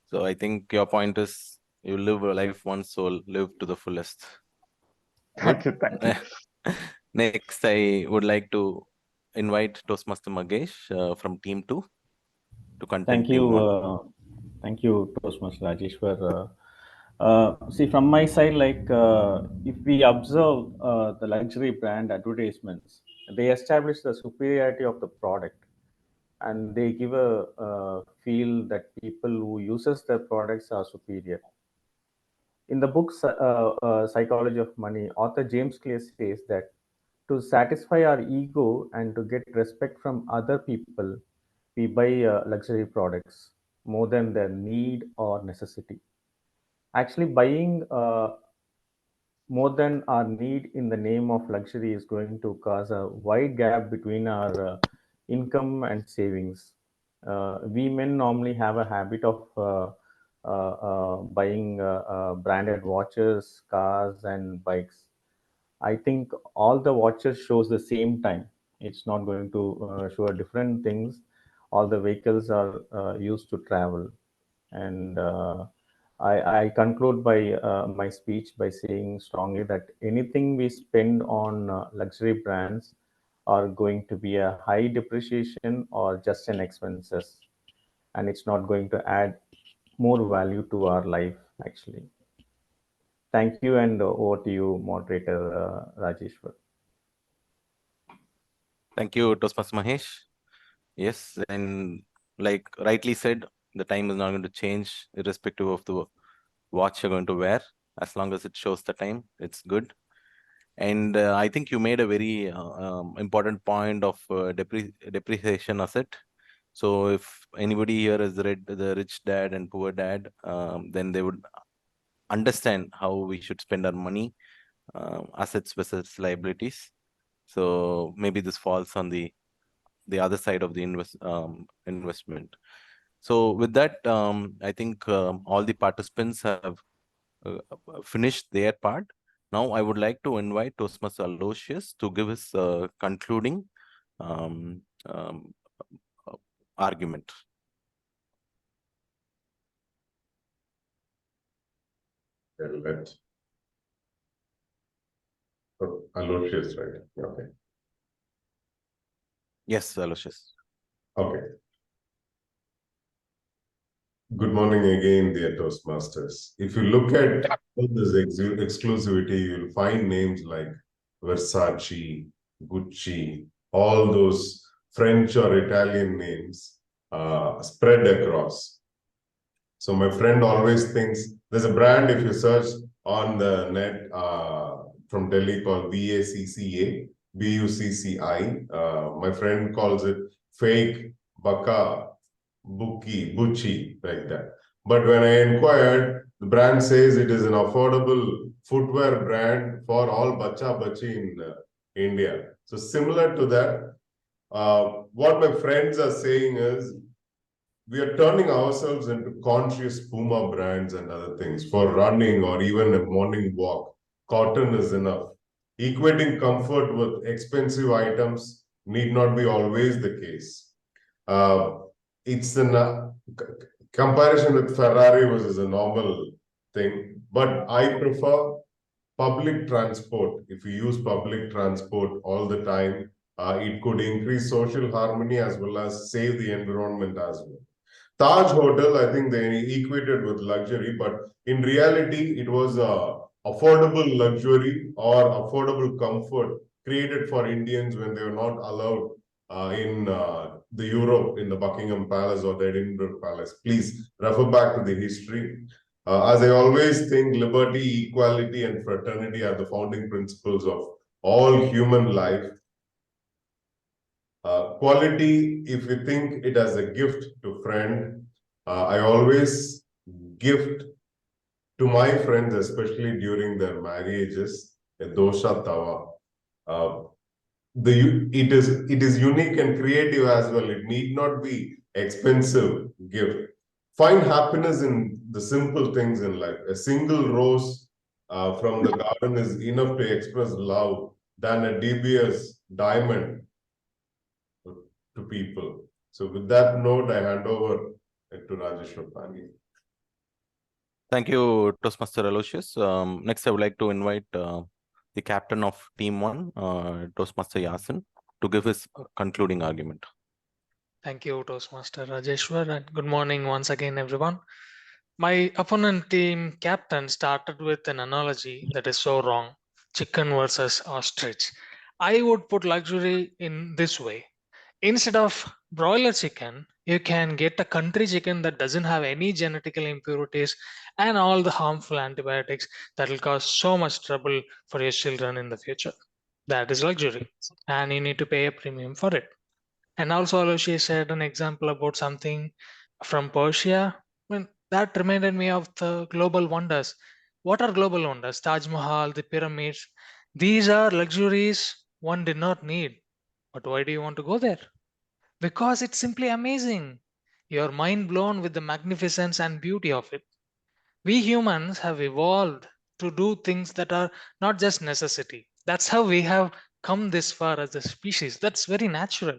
Speaker 6: So I think your point is you live a life once, so live to the fullest.
Speaker 15: Thank you. Thank you.
Speaker 6: Next, I would like to invite Toastmaster Magesh from Team 2 to continue.
Speaker 3: Thank you. Thank you, Toastmaster Rajeshwar. See, from my side, like if we observe the luxury brand advertisements, they establish the superiority of the product, and they give a feel that people who uses their products are superior. In the book Psychology of Money, author James Clear says that To satisfy our ego and to get respect from other people, we buy luxury products more than their need or necessity. Actually, buying more than our need in the name of luxury is going to cause a wide gap between our income and savings. We men normally have a habit of buying branded watches, cars, and bikes. I think all the watches shows the same time. It's not going to show different things. All the vehicles are used to travel, and I conclude by my speech by saying strongly that anything we spend on luxury brands are going to be a high depreciation or just an expenses, and it's not going to add more value to our life actually. Thank you, and over to you, moderator Rajeshwar.
Speaker 6: Thank you, Toastmaster Mahesh. Yes, and like rightly said, the time is not going to change irrespective of the watch you're going to wear. As long as it shows the time, it's good. And I think you made a very important point of depreciation asset. So if anybody here has read The Rich Dad and Poor Dad, then they would understand how we should spend our money, assets versus liabilities. So maybe this falls on the other side of the investment. So with that, I think all the participants have finished their part. Now I would like to invite Toastmaster Aloysius to give his concluding argument.
Speaker 8: Let Aloysius, right? Okay.
Speaker 6: Yes, Aloysius.
Speaker 8: Okay. Good morning again, dear Toastmasters. If you look at all this exclusivity, you'll find names like Versace, Gucci, all those French or Italian names spread across. So my friend always thinks there's a brand, if you search on the net from Delhi called VACCA, BUCCI. My friend calls it fake Baka Bucci, like that. But when I inquired, the brand says it is an affordable footwear brand for all bacha bachi in India. So similar to that, what my friends are saying is we are turning ourselves into conscious Puma brands and other things for running or even a morning walk. Cotton is enough. Equating comfort with expensive items need not be always the case. It's a comparison with Ferrari was a normal thing, but I prefer public transport. If you use public transport all the time, it could increase social harmony as well as save the environment as well. Taj Hotel, I think they equated with luxury, but in reality, it was affordable luxury or affordable comfort created for Indians when they were not allowed in the Europe, in the Buckingham Palace or the Edinburgh Palace. Please refer back to the history. As I always think, liberty, equality, and fraternity are the founding principles of all human life. Quality, if you think it as a gift to friend, I always gift to my friends, especially during their marriages, a dosha tawa. It is unique and creative as well. It need not be expensive gift. Find happiness in the simple things in life. A single rose from the garden is enough to express love than a dubious diamond to people. So with that note, I hand over to Rajesh Pani.
Speaker 6: Thank you, Toastmaster Aloysius. Next, I would like to invite the captain of Team 1, Toastmaster Yasin, to give his concluding argument.
Speaker 7: Thank you, Toastmaster Rajeshwar, and good morning once again, everyone. My opponent team captain started with an analogy that is so wrong: chicken versus ostrich. I would put luxury in this way: instead of broiler chicken, you can get a country chicken that doesn't have any genetical impurities and all the harmful antibiotics that will cause so much trouble for your children in the future. That is luxury, and you need to pay a premium for it. And also, Aloysius shared an example about something from Persia. I mean, that reminded me of the global wonders. What are global wonders? Taj Mahal, the pyramids. These are luxuries one did not need. But why do you want to go there? Because it's simply amazing. You're mind blown with the magnificence and beauty of it. We humans have evolved to do things that are not just necessity. That's how we have come this far as a species. That's very natural.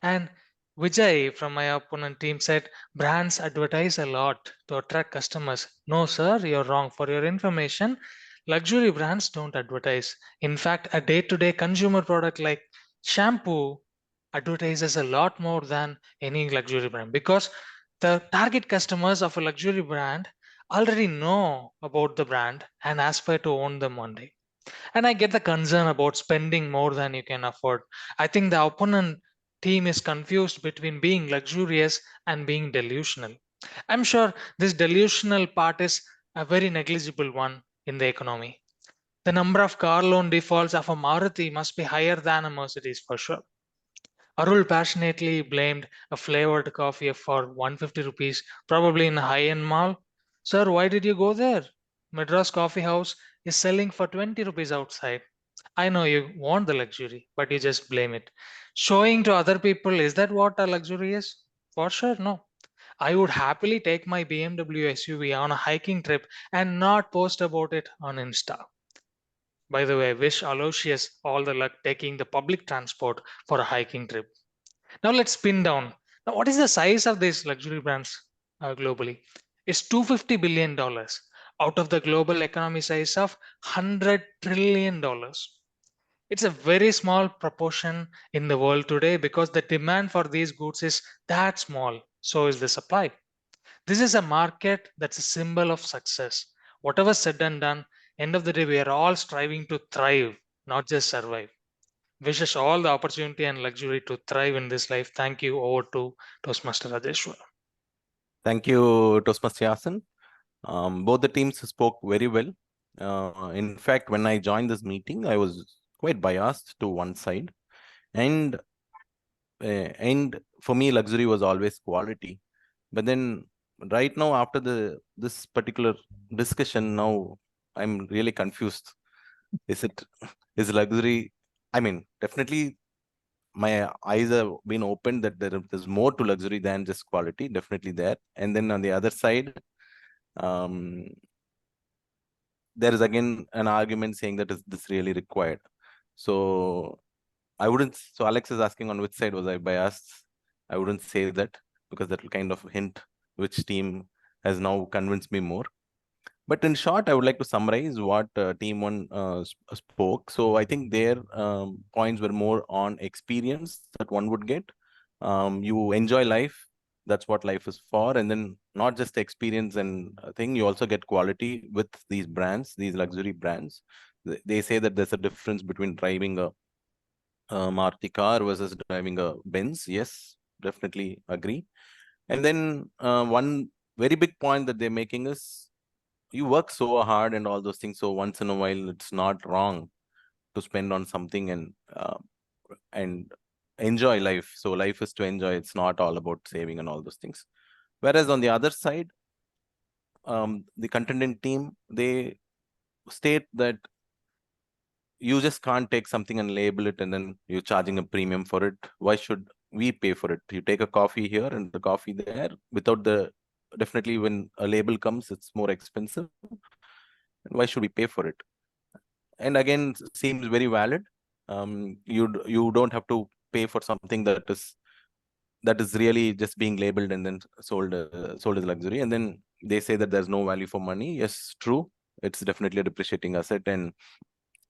Speaker 7: And Vijay from my opponent team said brands advertise a lot to attract customers. No, sir, you're wrong. For your information, luxury brands don't advertise. In fact, a day to day consumer product like shampoo advertises a lot more than any luxury brand because the target customers of a luxury brand already know about the brand and aspire to own them one day. And I get the concern about spending more than you can afford. I think the opponent team is confused between being luxurious and being delusional. I'm sure this delusional part is a very negligible one in the economy. The number of car loan defaults of a Maruti must be higher than a Mercedes for sure. Arul passionately blamed a flavored coffee for 150 rupees, probably in a high-end mall. Sir, why did you go there? Madras Coffee House is selling for 20 rupees outside. I know you want the luxury, but you just blame it. Showing to other people, is that what a luxury is? For sure, no. I would happily take my BMW SUV on a hiking trip and not post about it on Insta. By the way, I wish Aloysius all the luck taking the public transport for a hiking trip. Now let's spin down. Now, what is the size of these luxury brands globally? It's $250 billion out of the global economy size of $100 trillion. It's a very small proportion in the world today because the demand for these goods is that small. So is the supply. This is a market that's a symbol of success. Whatever said and done, end of the day, we are all striving to thrive, not just survive. Wishes all the opportunity and luxury to thrive in this life. Thank you. Over to Toastmaster Rajeshwar.
Speaker 6: Thank you, Toastmaster Yasin. Both the teams spoke very well. In fact, when I joined this meeting, I was quite biased to one side, and for me, luxury was always quality. But then, right now, after this particular discussion, now I'm really confused. Is luxury? I mean, definitely, my eyes have been opened that there's more to luxury than just quality. Definitely there. And then on the other side, there is again an argument saying that is this really required. So I wouldn't. So Alex is asking on which side was I biased. I wouldn't say that because that will kind of hint which team has now convinced me more. But in short, I would like to summarize what Team One spoke. So I think their points were more on experience that one would get. You enjoy life. That's what life is for. And then not just experience and thing, you also get quality with these brands, these luxury brands. They say that there's a difference between driving a Maruti car versus driving a Benz. Yes, definitely agree. And then one very big point that they're making is you work so hard and all those things. So once in a while, it's not wrong to spend on something and enjoy life. So life is to enjoy. It's not all about saving and all those things. Whereas on the other side, the contending team, they state that you just can't take something and label it and then you're charging a premium for it. Why should we pay for it? You take a coffee here and the coffee there without definitely when a label comes, it's more expensive. And why should we pay for it? And again, seems very valid. You don't have to pay for something that is really just being labeled and then sold as luxury. And then they say that there's no value for money. Yes, true. It's definitely a depreciating asset. And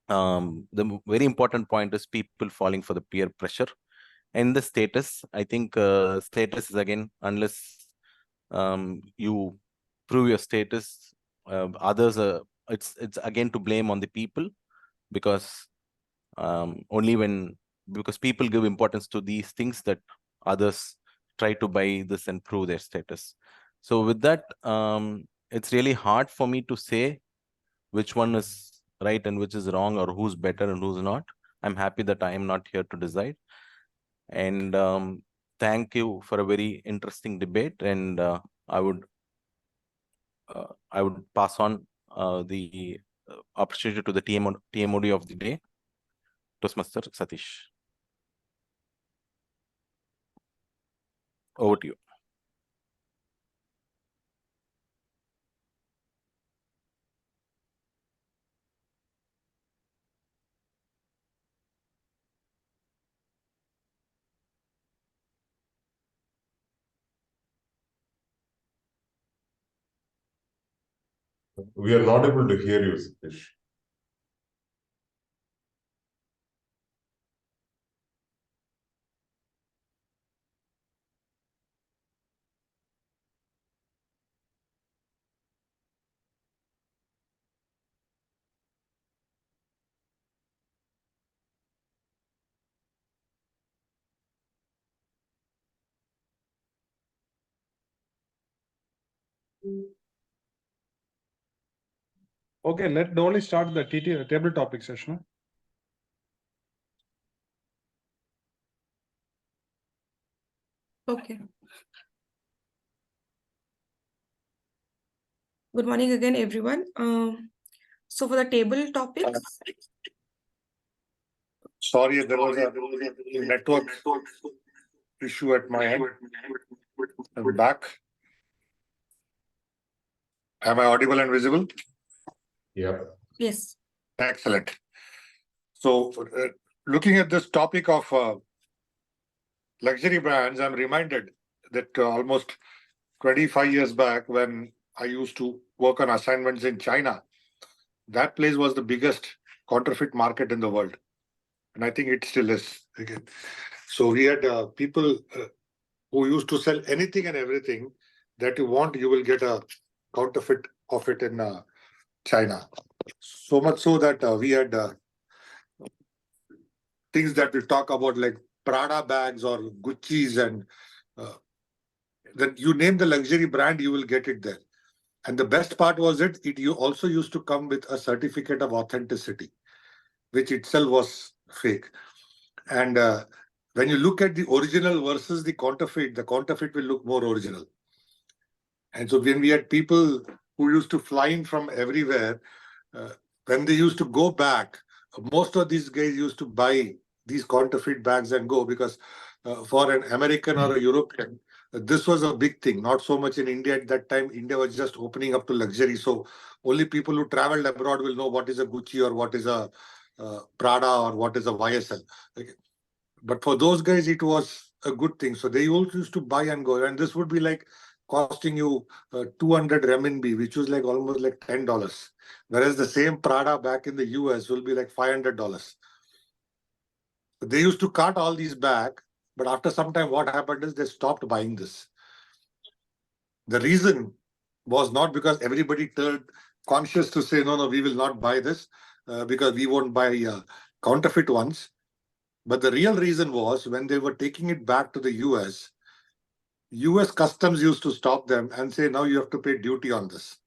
Speaker 6: the very important point is people falling for the peer pressure. And the status, I think status is again, unless you prove your status, others it's again to blame on the people, because because people give importance to these things that others try to buy this and prove their status. So with that, it's really hard for me to say which one is right and which is wrong, or who's better and who's not. I'm happy that I am not here to decide. And thank you for a very interesting debate. And I would pass on the opportunity to the TMOD of the day, Toastmaster Satish. Over to you.
Speaker 8: We are not able to hear you, Satish.
Speaker 16: Okay, let Dolly start the table topic session.
Speaker 1: Okay. Good morning again, everyone. So for the table topics.
Speaker 2: Sorry, there was a network issue at my end. I'm back. Am I audible and visible?
Speaker 8: Yeah.
Speaker 1: Yes.
Speaker 2: Excellent. So, looking at this topic of luxury brands, I'm reminded that almost 25 years back, when I used to work on assignments in China, that place was the biggest counterfeit market in the world. And I think it still is. Again. So we had people who used to sell anything and everything that you want, you will get a counterfeit of it in China. So much so that we had things that we talk about like Prada bags or Gucci's, and that you name the luxury brand, you will get it there. And the best part was you also used to come with a certificate of authenticity, which itself was fake. And when you look at the original versus the counterfeit will look more original. And so when we had people who used to fly in from everywhere, when they used to go back, most of these guys used to buy these counterfeit bags and go, because for an American or a European, this was a big thing. Not so much in India at that time. India was just opening up to luxury. So only people who traveled abroad will know what is a Gucci or what is a Prada or what is a YSL. Okay. But for those guys, it was a good thing. So they also used to buy and go. And this would be like costing you 200 renminbi, which was like almost like $10. Whereas the same Prada back in the US will be like $500. They used to cut all these back, but after some time, what happened is they stopped buying this. The reason was not because everybody turned conscious to say, no, we will not buy this because we won't buy counterfeit ones. But the real reason was when they were taking it back to the US customs used to stop them and say, now you have to pay duty on this.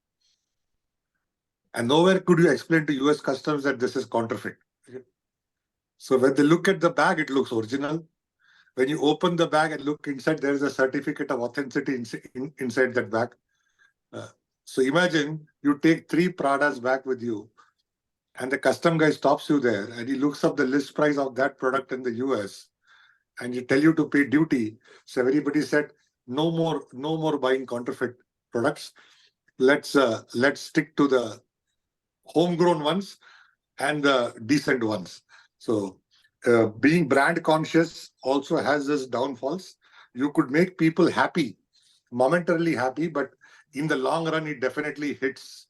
Speaker 2: And nowhere could you explain to US customs that this is counterfeit. So when they look at the bag, it looks original. When you open the bag and look inside, there is a certificate of authenticity inside that bag. So imagine you take 3 Pradas back with you, and the custom guy stops you there and he looks up the list price of that product in the US, and you tell you to pay duty. So everybody said, no more buying counterfeit products. Let's stick to the homegrown ones and the decent ones. So being brand conscious also has its downfalls. You could make people happy, momentarily happy, but in the long run, it definitely hits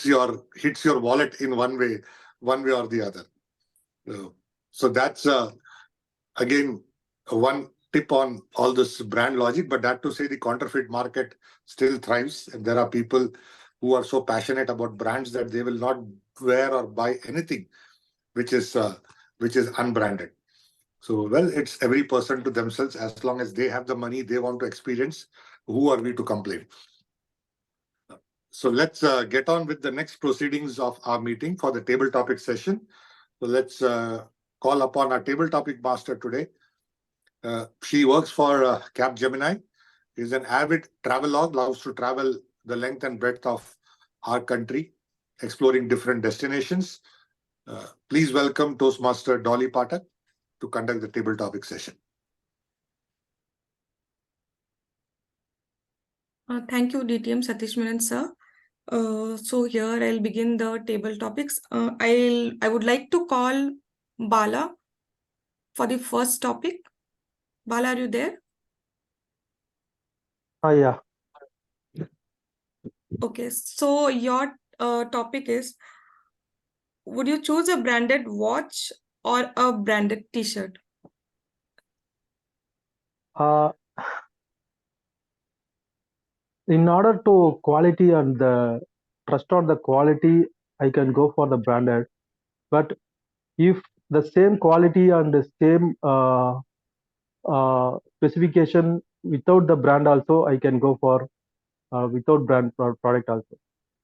Speaker 2: your wallet in one way or the other. So that's again one tip on all this brand logic. But that to say, the counterfeit market still thrives, and there are people who are so passionate about brands that they will not wear or buy anything which is unbranded. So, well, it's every person to themselves. As long as they have the money they want to experience, who are we to complain? So let's get on with the next proceedings of our meeting for the table topic session. So let's call upon our table topic master today. She works for Capgemini, is an avid travelogue, loves to travel the length and breadth of our country, exploring different destinations. Please welcome Toastmaster Dolly Patak to conduct the table topic session.
Speaker 1: Thank you, DTM Satish Menon, sir. So here I'll begin the table topics. I would like to call Bala for the first topic. Bala, are you there?
Speaker 17: Yeah.
Speaker 1: Okay, so your topic is, would you choose a branded watch or a branded t-shirt?
Speaker 17: In order to quality and the trust on the quality, I can go for the branded. But if the same quality and the same specification without the brand also, I can go for without brand product also.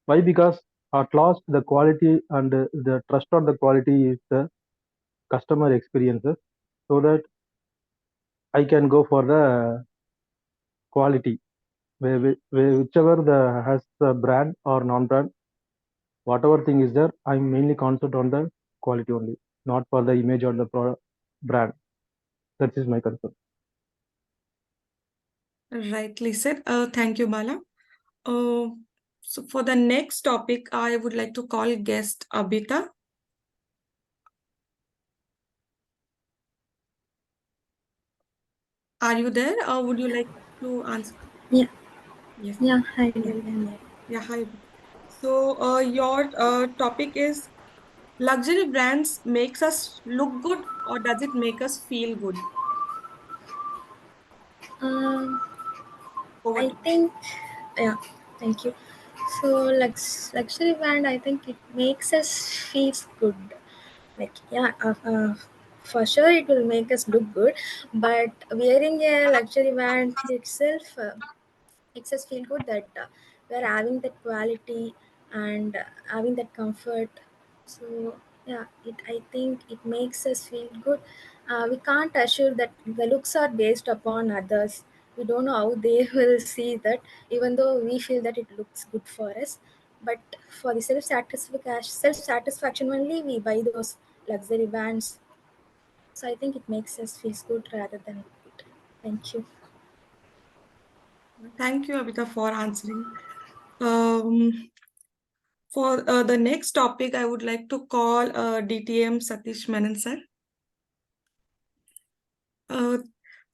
Speaker 17: Why? Because at last the quality and the trust on the quality is the customer experiences, so that I can go for the quality. Whichever has the brand or non-brand, whatever thing is there, I'm mainly concentrate on the quality only, not for the image or the brand. That is my concern.
Speaker 1: Rightly said. Thank you, Bala. So for the next topic, I would like to call guest Abita. Are you there, or would you like to answer?
Speaker 5: Yeah.
Speaker 1: Yes.
Speaker 5: Yeah. Hi.
Speaker 1: Yeah. Hi. So your topic is, luxury brands makes us look good, or does it make us feel good?
Speaker 5: I think, yeah, thank you. So, luxury brand, I think it makes us feel good. Like, yeah, for sure it will make us look good, but wearing a luxury brand itself makes us feel good that we're having that quality and having that comfort. So yeah, I think it makes us feel good. We can't assure that the looks are based upon others. We don't know how they will see that, even though we feel that it looks good for us. But for the self-satisfaction only, we buy those luxury brands. So I think it makes us feel good rather than good. Thank you.
Speaker 1: Thank you, Abita, for answering. For the next topic, I would like to call DTM Satish Menon, sir.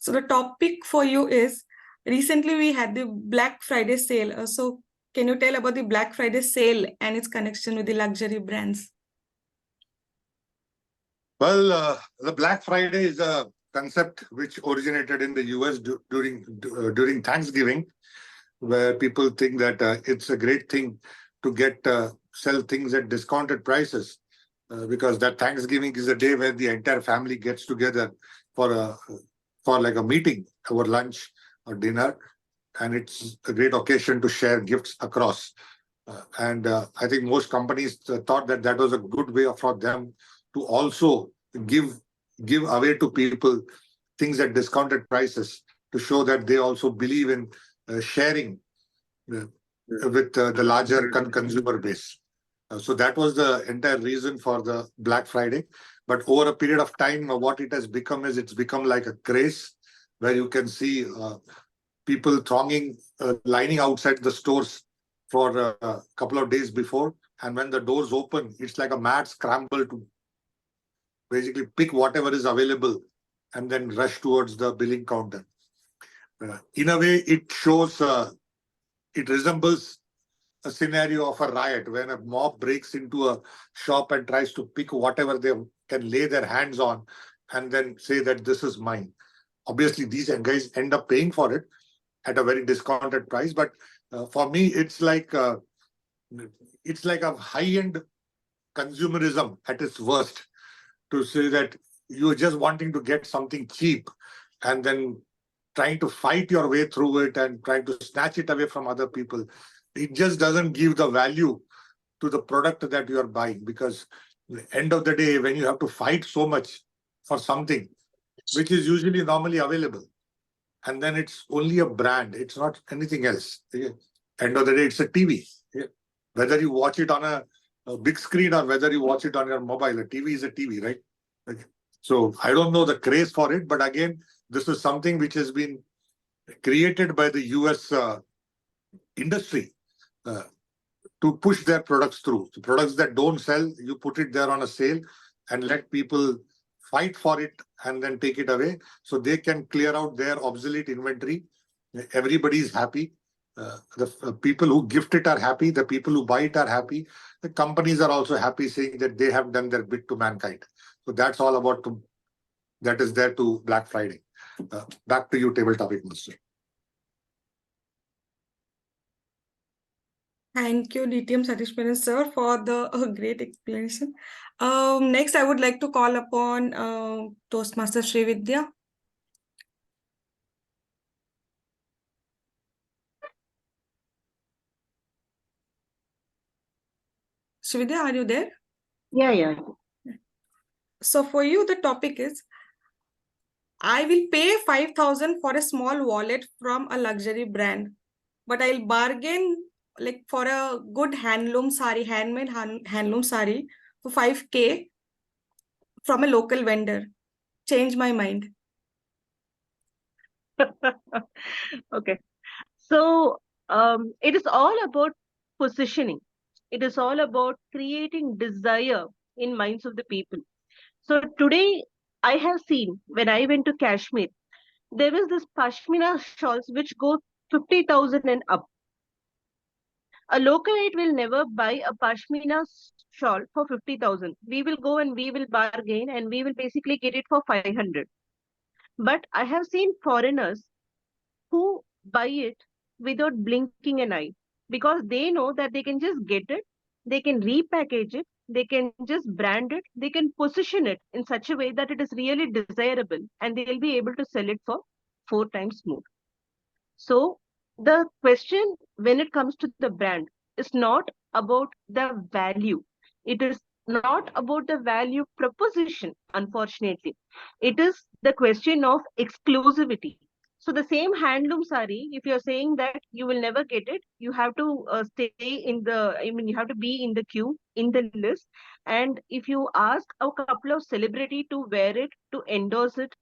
Speaker 1: So the topic for you is, recently we had the Black Friday sale. So can you tell about the Black Friday sale and its connection with the luxury brands?
Speaker 2: Well, the Black Friday is a concept which originated in the US during Thanksgiving, where people think that it's a great thing to get sell things at discounted prices, because that Thanksgiving is a day where the entire family gets together for like a meeting over lunch or dinner, and it's a great occasion to share gifts across. And I think most companies thought that that was a good way for them to also give away to people things at discounted prices, to show that they also believe in sharing with the larger consumer base. So that was the entire reason for the Black Friday. But over a period of time, what it has become is, it's become like a craze, where you can see people thronging, lining outside the stores for a couple of days before. And when the doors open, it's like a mad scramble to basically pick whatever is available and then rush towards the billing counter. In a way, it shows, it resembles a scenario of a riot, when a mob breaks into a shop and tries to pick whatever they can lay their hands on and then say that this is mine. Obviously, these guys end up paying for it at a very discounted price. But for me, it's like a high-end consumerism at its worst, to say that you're just wanting to get something cheap and then trying to fight your way through it and trying to snatch it away from other people. It just doesn't give the value to the product that you are buying, because at the end of the day, when you have to fight so much for something which is usually normally available, and then it's only a brand, it's not anything else. End of the day, it's a TV. Whether you watch it on a big screen or whether you watch it on your mobile, a TV is a TV, right? So I don't know the craze for it, but again, this is something which has been created by the US industry to push their products through. The products that don't sell, you put it there on a sale and let people fight for it and then take it away so they can clear out their obsolete inventory. Everybody is happy. The people who gift it are happy. The people who buy it are happy. The companies are also happy, saying that they have done their bit to mankind. So that's all about that is there to Black Friday. Back to you, Table Topic Master.
Speaker 1: Thank you, DTM Satish Menon sir, for the great explanation. Next, I would like to call upon Toastmaster Srividya. Srividya, are you there?
Speaker 18: Yeah.
Speaker 1: So for you, the topic is, I will pay 5,000 for a small wallet from a luxury brand, but I'll bargain like for a good handloom sari, handmade handloom sari for 5K from a local vendor. Change my mind.
Speaker 18: Okay. So it is all about positioning. It is all about creating desire in minds of the people. So today I have seen, when I went to Kashmir, there is this pashmina shawls which go 50,000 and up. A localite will never buy a pashmina shawl for 50,000. We will go and we will bargain and we will basically get it for 500. But I have seen foreigners who buy it without blinking an eye, because they know that they can just get it, they can repackage it, they can just brand it, they can position it in such a way that it is really desirable, and they'll be able to sell it for 4 times more. So the question when it comes to the brand is not about the value. It is not about the value proposition, unfortunately. It is the question of exclusivity. So the same handloom sari, if you're saying that you will never get it, you have to stay in you have to be in the queue, in the list. And if you ask a couple of celebrity to wear it, to endorse it,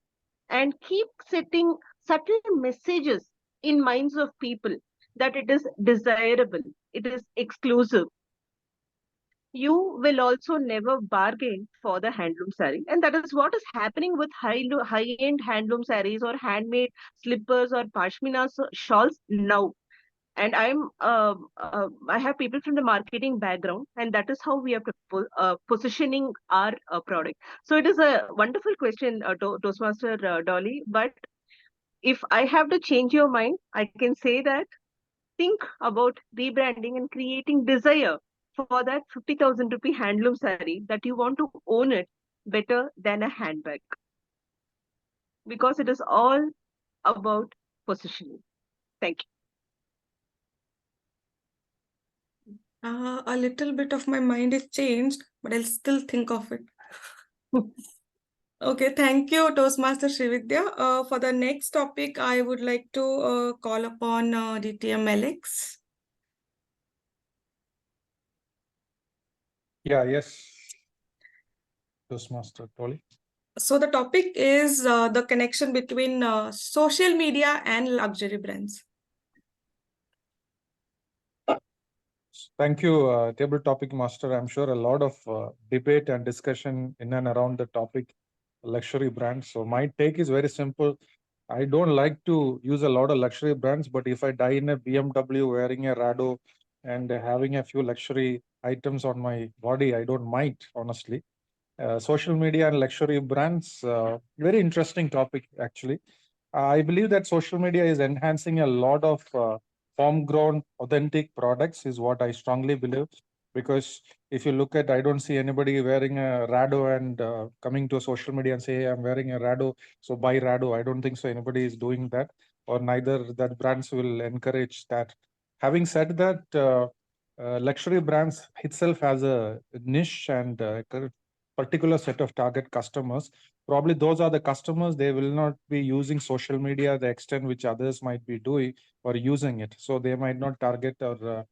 Speaker 18: and keep setting subtle messages in minds of people that it is desirable, it is exclusive, you will also never bargain for the handloom saree. And that is what is happening with high-end handloom sarees or handmade slippers or pashmina shawls now. And I have people from the marketing background, and that is how we are positioning our product. So it is a wonderful question, Toastmaster Dolly. But if I have to change your mind, I can say that think about rebranding and creating desire for that 50,000 rupee handloom saree, that you want to own it better than a handbag, because it is all about positioning. Thank
Speaker 1: you. A little bit of my mind is changed, but I'll still think of it. Okay, thank you, Toastmaster Srividya. For the next topic, I would like to call upon DTM Alex.
Speaker 16: Yes. Toastmaster Dolly.
Speaker 1: So the topic is the connection between social media and luxury brands.
Speaker 16: Thank you, Table Topic Master. I'm sure a lot of debate and discussion in and around the topic luxury brands. So my take is very simple. I don't like to use a lot of luxury brands, but if I die in a BMW wearing a Rado and having a few luxury items on my body, I don't mind, honestly. Social media and luxury brands, very interesting topic, actually. I believe that social media is enhancing a lot of homegrown, authentic products, is what I strongly believe. Because if you look at, I don't see anybody wearing a Rado and coming to a social media and say, hey, I'm wearing a Rado, so buy Rado. I don't think so anybody is doing that, or neither that brands will encourage that. Having said that, luxury brands itself has a niche and a particular set of target customers. Probably those are the customers, they will not be using social media the extent which others might be doing or using it. So they might not target or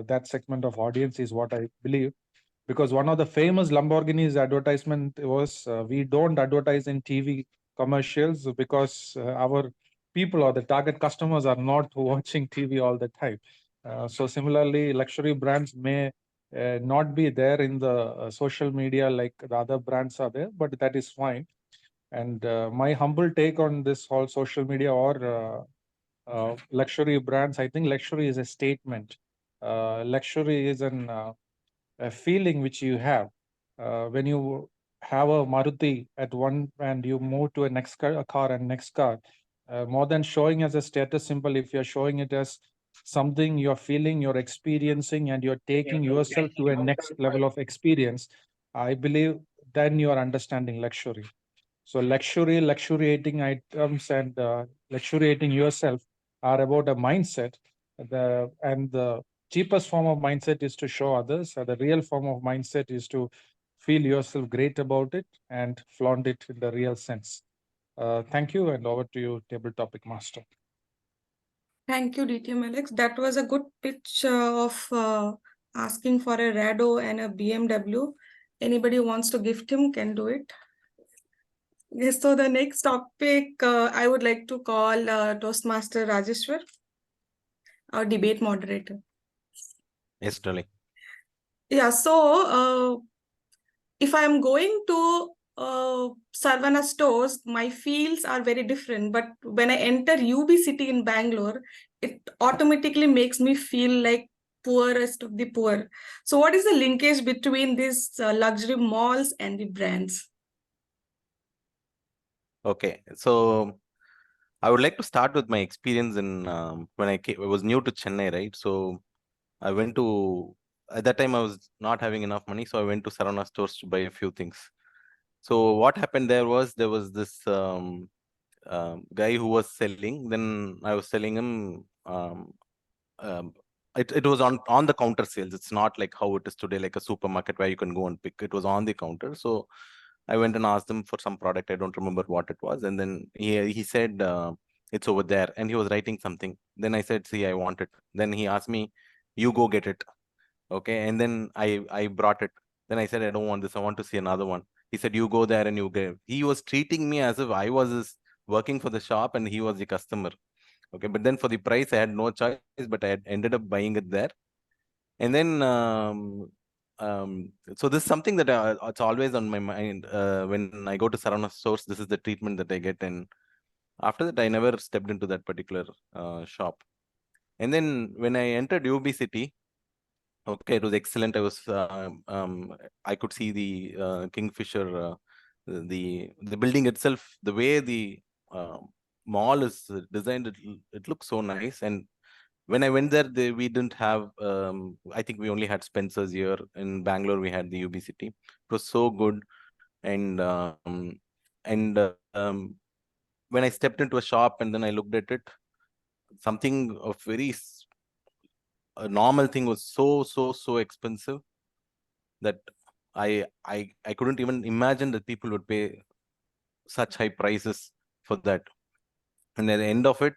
Speaker 16: that segment of audience is what I believe. Because one of the famous Lamborghini's advertisement was, we don't advertise in TV commercials because our people or the target customers are not watching TV all the time. So similarly, luxury brands may not be there in the social media like the other brands are there, but that is fine. And my humble take on this whole social media or luxury brands, I think luxury is a statement. Luxury is a feeling which you have when you have a Maruti at one and you move to a next car and next car. More than showing as a status symbol, if you're showing it as something you're feeling, you're experiencing, and you're taking yourself to a next level of experience, I believe then you are understanding luxury. So luxury, luxuriating items, and luxuriating yourself are about a mindset. The cheapest form of mindset is to show others. The real form of mindset is to feel yourself great about it and flaunt it in the real sense. Thank you, and over to you, table topic master.
Speaker 1: Thank you, DTM Alex. That was a good pitch of asking for a Rado and a BMW. Anybody who wants to gift him can do it. Yes, so the next topic I would like to call Toastmaster Rajeshwar, our debate moderator.
Speaker 6: Yes, darling.
Speaker 1: Yeah, so if I am going to Sarvana stores, my feels are very different. But when I enter UB City in Bangalore, it automatically makes me feel like poorest of the poor. So what is the linkage between these luxury malls and the brands?
Speaker 6: Okay, so I would like to start with my experience in when I was new to Chennai, right? So I went to, at that time I was not having enough money, so I went to Sarana stores to buy a few things. So what happened there was this guy who was selling. Then I was selling him. It was on the counter sales. It's not like how it is today, like a supermarket where you can go and pick. It was on the counter. So I went and asked him for some product. I don't remember what it was. And then he said, it's over there. And he was writing something. Then I said, see, I want it. Then he asked me, you go get it. Okay. And then I brought it. Then I said, I don't want this. I want to see another one. He said, you go there and you get. He was treating me as if I was working for the shop and he was the customer. Okay. But then for the price, I had no choice, but I had ended up buying it there. And then so this is something that it's always on my mind when I go to Sarana stores. This is the treatment that I get, and after that I never stepped into that particular shop. And then when I entered UB City, okay, it was excellent. I could see the Kingfisher, the building itself, the way the mall is designed, it looks so nice. And when I went there, we didn't have, I think we only had Spencer's here. In Bangalore, we had the UB City. It was so good. And when I stepped into a shop and then I looked at it, something of a normal thing was so expensive that I couldn't even imagine that people would pay such high prices for that. And at the end of it,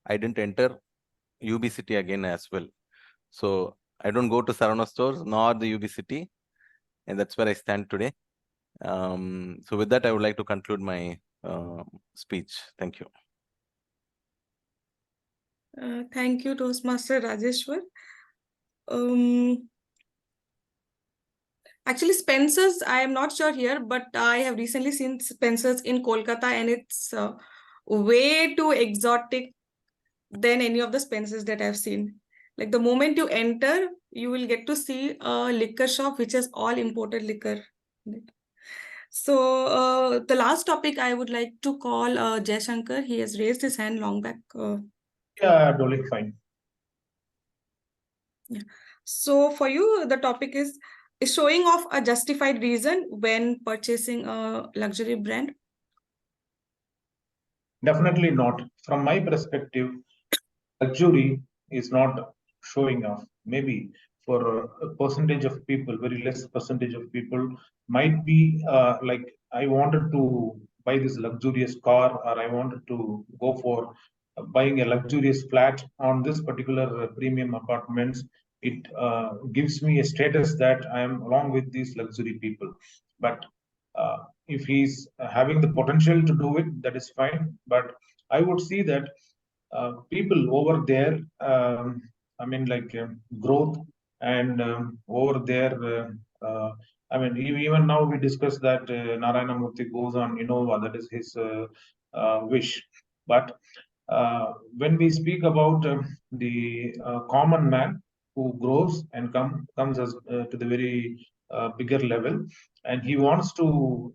Speaker 6: I didn't enter UB City again as well. So I don't go to Sarana stores nor the UB City, and that's where I stand today. So with that, I would like to conclude my speech. Thank you.
Speaker 1: Thank you, Toastmaster Rajeshwar. Actually, Spencer's, I am not sure here, but I have recently seen Spencer's in Kolkata, and it's way too exotic than any of the Spencer's that I've seen. Like the moment you enter, you will get to see a liquor shop which has all imported liquor. So the last topic I would like to call Jay Shankar. He has raised his hand long back.
Speaker 11: Yeah, totally fine.
Speaker 1: Yeah. So for you, the topic is showing off a justified reason when purchasing a luxury brand?
Speaker 11: Definitely not. From my perspective, luxury is not showing off. Maybe for a percentage of people, very less percentage of people might be like, I wanted to buy this luxurious car, or I wanted to go for buying a luxurious flat on this particular premium apartments. It gives me a status that I am along with these luxury people. But if he's having the potential to do it, that is fine. But I would see that people over there, I mean, like growth and over there, I mean, even now we discussed that Narayana Murthy goes on Innova, that is his wish. But when we speak about the common man who grows and comes as to the very bigger level, and he wants to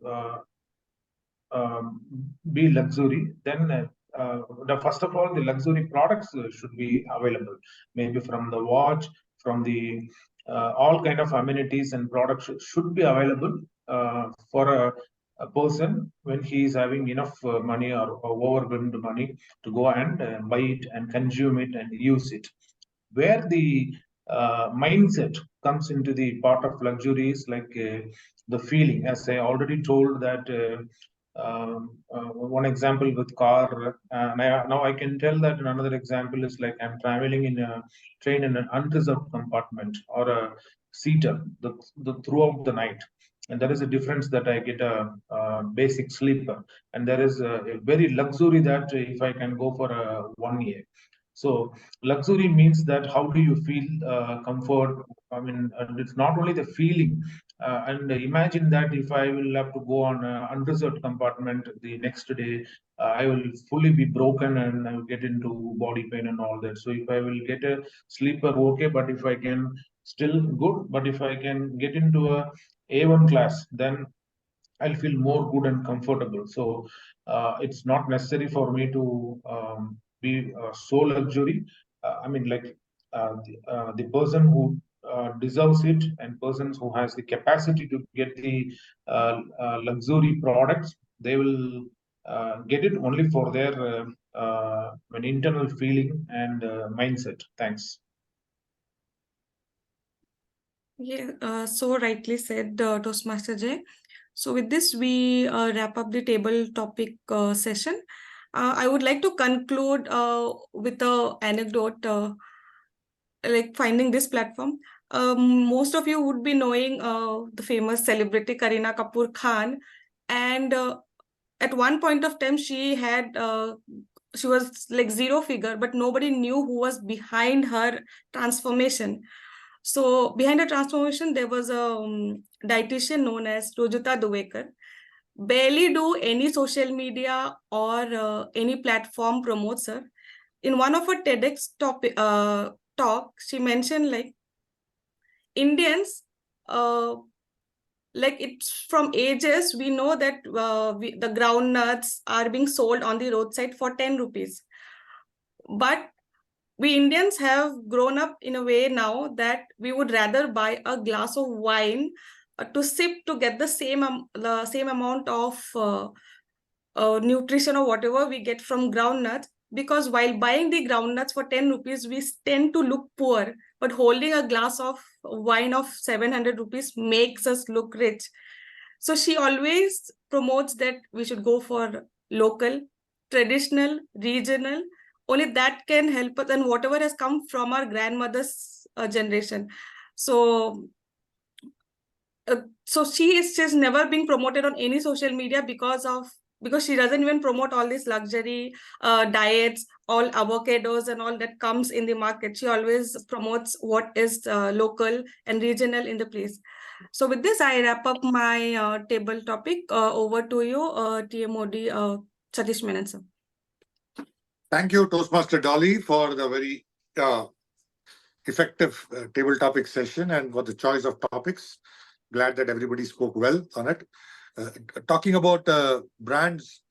Speaker 11: be luxury, then the first of all, the luxury products should be available. Maybe from the watch, from the all kind of amenities and products should be available for a person when he is having enough money or overwhelmed money to go and buy it and consume it and use it. Where the mindset comes into the part of luxury is like the feeling, as I already told that one example with car. Now I can tell that another example is like I'm traveling in a train in an unreserved compartment or a seater throughout the night. And there is a difference that I get a basic sleeper. And there is a very luxury that if I can go for a 1 year. So luxury means that how do you feel comfort? I mean, and it's not only the feeling. And imagine that if I will have to go on an unreserved compartment the next day, I will fully be broken and I will get into body pain and all that. So if I will get a sleeper, okay, but if I can still good, but if I can get into a A1 class, then I'll feel more good and comfortable. So it's not necessary for me to be so luxury. I mean, like the person who deserves it and persons who has the capacity to get the luxury products, they will get it only for their an internal feeling and mindset. Thanks.
Speaker 1: Yeah, so rightly said, Toastmaster Jay. So with this, we wrap up the table topic session. I would like to conclude with a anecdote, like finding this platform. Most of you would be knowing the famous celebrity Kareena Kapoor Khan, and at one point of time, she was like zero figure, but nobody knew who was behind her transformation. So behind the transformation, there was a dietitian known as Rojita Duvekar. Barely do any social media or any platform promotes her. In one of her TEDx talk, she mentioned like Indians, like it's from ages, we know that the groundnuts are being sold on the roadside for 10 rupees. But we Indians have grown up in a way now that we would rather buy a glass of wine to sip to get the same amount of nutrition or whatever we get from groundnuts. Because while buying the groundnuts for 10 rupees, we tend to look poor, but holding a glass of wine of 700 rupees makes us look rich. So she always promotes that we should go for local, traditional, regional. Only that can help us, and whatever has come from our grandmother's generation. So so she is just never being promoted on any social media because she doesn't even promote all these luxury diets, all avocados and all that comes in the market. She always promotes what is local and regional in the place. So with this, I wrap up my table topic. Over to you, TMOD Satish Menon, sir.
Speaker 2: Thank you, Toastmaster Dolly, for the very effective table topic session and for the choice of topics. Glad that everybody spoke well on it. Talking about brands,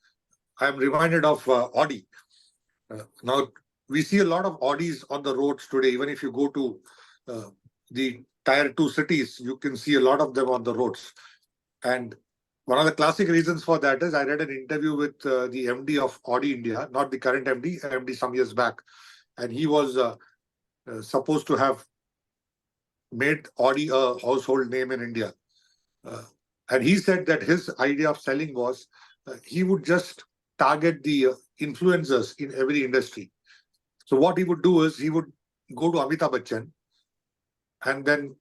Speaker 2: I'm reminded of Audi. Now, we see a lot of Audis on the roads today. Even if you go to the tier 2 cities, you can see a lot of them on the roads. And one of the classic reasons for that is I read an interview with the MD of Audi India, not the current MD some years back. And he was supposed to have made Audi a household name in India. And he said that his idea of selling was he would just target the influencers in every industry. So what he would do is he would go to Amitabh Bachchan and then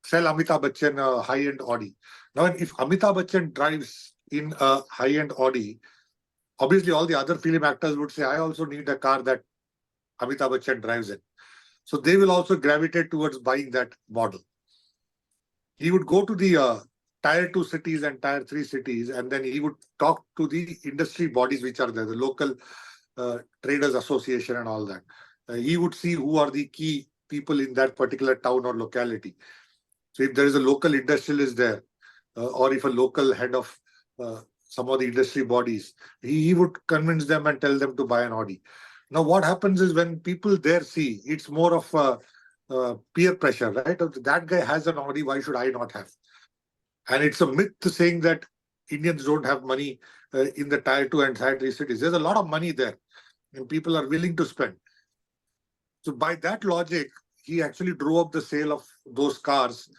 Speaker 2: sell Amitabh Bachchan a high-end Audi. Now, if Amitabh Bachchan drives in a high-end Audi, obviously all the other film actors would say, I also need a car that Amitabh Bachchan drives in. So they will also gravitate towards buying that model. He would go to the tier 2 cities and tier 3 cities, and then he would talk to the industry bodies which are there, the local traders association and all that. He would see who are the key people in that particular town or locality. So if there is a local industrialist there, or if a local head of some of the industry bodies, he would convince them and tell them to buy an Audi. Now, what happens is when people there see, it's more of peer pressure, right? That guy has an Audi, why should I not have? And it's a myth saying that Indians don't have money in the tier 2 and tier 3 cities. There's a lot of money there and people are willing to spend. So by that logic, he actually drove up the sale of those cars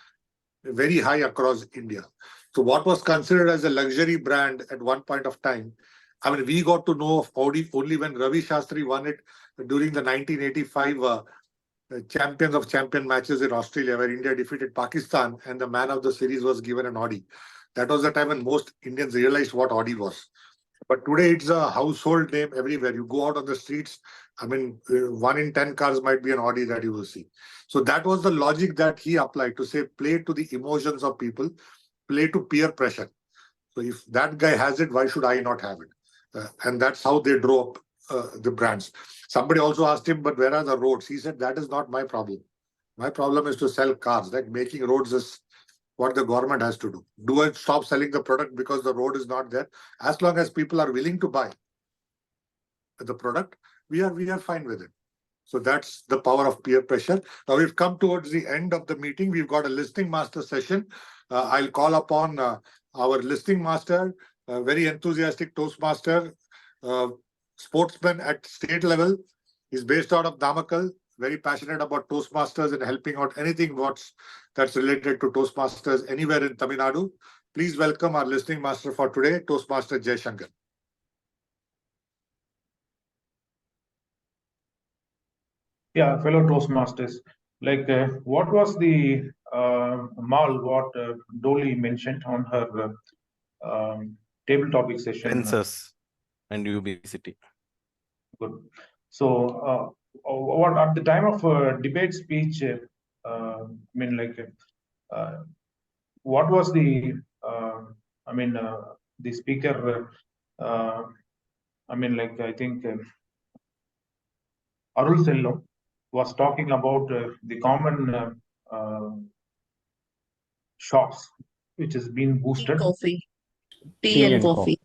Speaker 2: very high across India. So what was considered as a luxury brand at one point of time, I mean, we got to know of Audi only when Ravi Shastri won it during the 1985 Champions of Champion matches in Australia, where India defeated Pakistan and the man of the series was given an Audi. That was the time when most Indians realized what Audi was. But today it's a household name everywhere. You go out on the streets, I mean, 1 in 10 cars might be an Audi that you will see. So that was the logic that he applied to say, play to the emotions of people, play to peer pressure. So if that guy has it, why should I not have it? And that's how they drove up the brands. Somebody also asked him, but where are the roads? He said, that is not my problem. My problem is to sell cars. Like making roads is what the government has to do. Do I stop selling the product because the road is not there? As long as people are willing to buy the product, we are fine with it. So that's the power of peer pressure. Now we've come towards the end of the meeting. We've got a listing master session. I'll call upon our listing master, very enthusiastic Toastmaster, sportsman at state level. He's based out of Namakkal, very passionate about Toastmasters and helping out anything that's related to Toastmasters anywhere in Tamil Nadu. Please welcome our listing master for today, Toastmaster Jay Shankar.
Speaker 11: Yeah, fellow Toastmasters, like what was the mall what Dolly mentioned on her table topic session?
Speaker 6: Census and obesity.
Speaker 11: Good. So, what at the time of debate speech, I mean, like, what was the, I mean, the speaker, I mean, like, I think Arul Selvam was talking about the common shops which has been boosted.
Speaker 12: Coffee. Tea and coffee.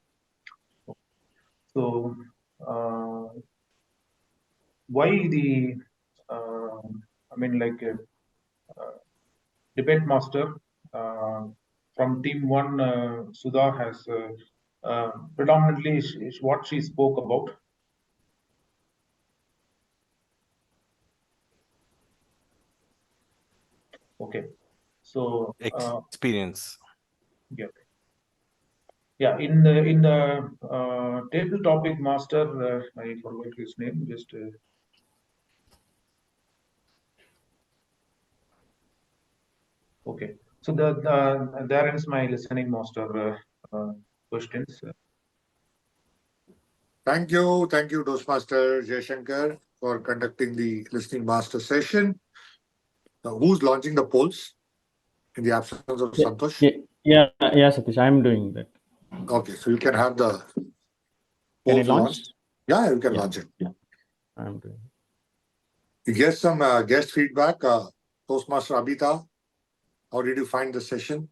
Speaker 11: So, why the, I mean, like, debate master from team 1, Sudha has predominantly what she spoke about. Okay, so
Speaker 6: experience.
Speaker 11: Yeah. Yeah, in the table topic master, I forgot his name. Just okay. So there ends my listening master questions.
Speaker 2: Thank you, Toastmaster Jay Shankar, for conducting the listening master session. Now, who's launching the polls in the absence of Santosh?
Speaker 19: Yeah, Satish, I'm doing that.
Speaker 2: Okay, so you can have the
Speaker 19: Can I
Speaker 2: polls
Speaker 19: launch?
Speaker 2: launched. Yeah, you can launch it.
Speaker 19: Yeah, I'm doing.
Speaker 2: You get some guest feedback. Toastmaster Abhita, how did you find the session?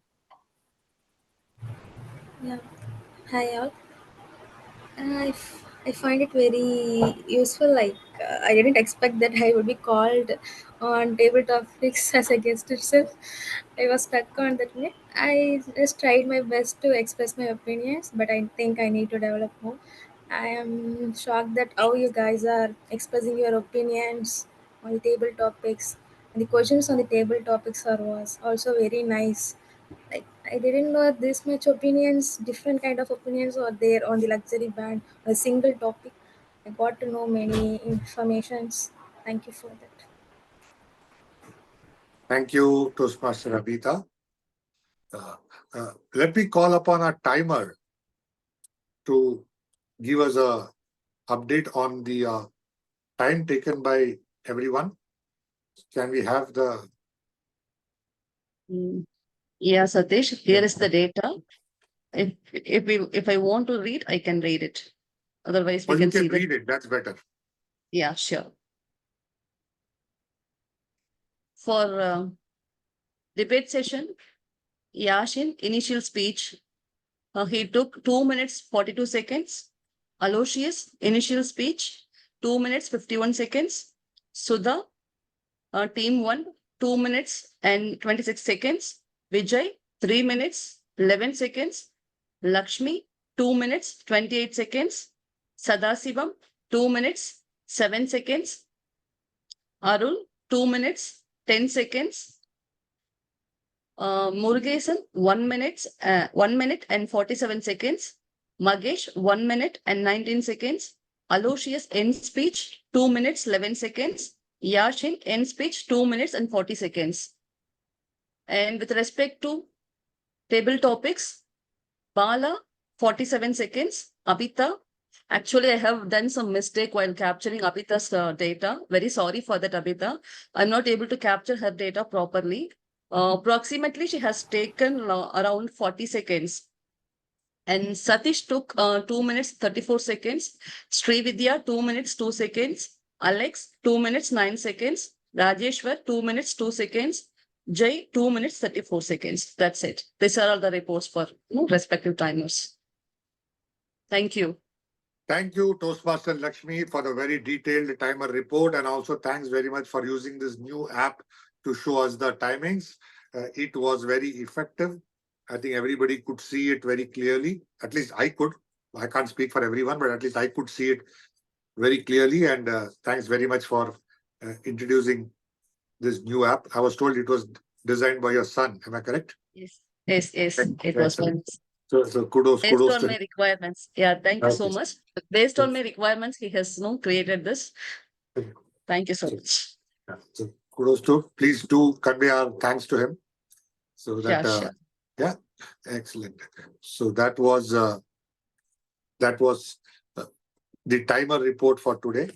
Speaker 5: Yeah. Hi all. I find it very useful. Like I didn't expect that I would be called on table topics as a guest itself. I was stuck on that way. I just tried my best to express my opinions, but I think I need to develop more. I am shocked that how you guys are expressing your opinions on the table topics. And the questions on the table topics are was also very nice. Like I didn't know this much opinions, different kind of opinions are there on the luxury band, a single topic. I got to know many informations. Thank you for that.
Speaker 2: Thank you, Toastmaster Abhita. Let me call upon our timer to give us a update on the time taken by everyone. Can we have the...
Speaker 12: Yeah, Satish, here is the data. If I want to read, I can read it. Otherwise, we
Speaker 2: Well,
Speaker 12: can
Speaker 2: you can
Speaker 12: see
Speaker 2: read it. That's better.
Speaker 12: Yeah, sure. For debate session, Yashin, initial speech, he took 2 minutes 42 seconds. Aloysius, initial speech, 2 minutes 51 seconds. Sudha, team 1, 2 minutes and 26 seconds. Vijay, 3 minutes 11 seconds. Lakshmi, 2 minutes 28 seconds. Sadasivam, 2 minutes 7 seconds. Arul, 2 minutes 10 seconds. Murugesan, 1 minute, 1 minute and 47 seconds. Magesh, 1 minute and 19 seconds. Aloysius, end speech, 2 minutes, 11 seconds. Yashin, end speech, 2 minutes and 40 seconds. And with respect to table topics, Bala, 47 seconds. Abhita, actually, I have done some mistake while capturing Abhita's data. Very sorry for that, Abhita. I'm not able to capture her data properly. Approximately, she has taken around 40 seconds. And Satish took 2 minutes 34 seconds. Srividya 2 minutes 2 seconds. Alex 2 minutes 9 seconds. Rajeshwar 2 minutes 2 seconds. Jay 2 minutes 34 seconds. That's it. These are all the reports for respective timers. Thank you.
Speaker 2: Thank you, Toastmaster Lakshmi, for the very detailed timer report. And also thanks very much for using this new app to show us the timings. It was very effective. I think everybody could see it very clearly. At least I could. I can't speak for everyone, but at least I could see it very clearly. And thanks very much for introducing this new app. I was told it was designed by your son. Am I correct?
Speaker 12: Yes. Yes, yes. It was fun.
Speaker 2: So kudos
Speaker 12: Based on
Speaker 2: to
Speaker 12: my requirements. Yeah, thank you so
Speaker 2: Okay.
Speaker 12: much. Based on my requirements, he has created this. Thank you so much.
Speaker 2: So kudos to. Please do convey our thanks to him. So that
Speaker 12: Sure.
Speaker 2: yeah, excellent. So that was the timer report for today.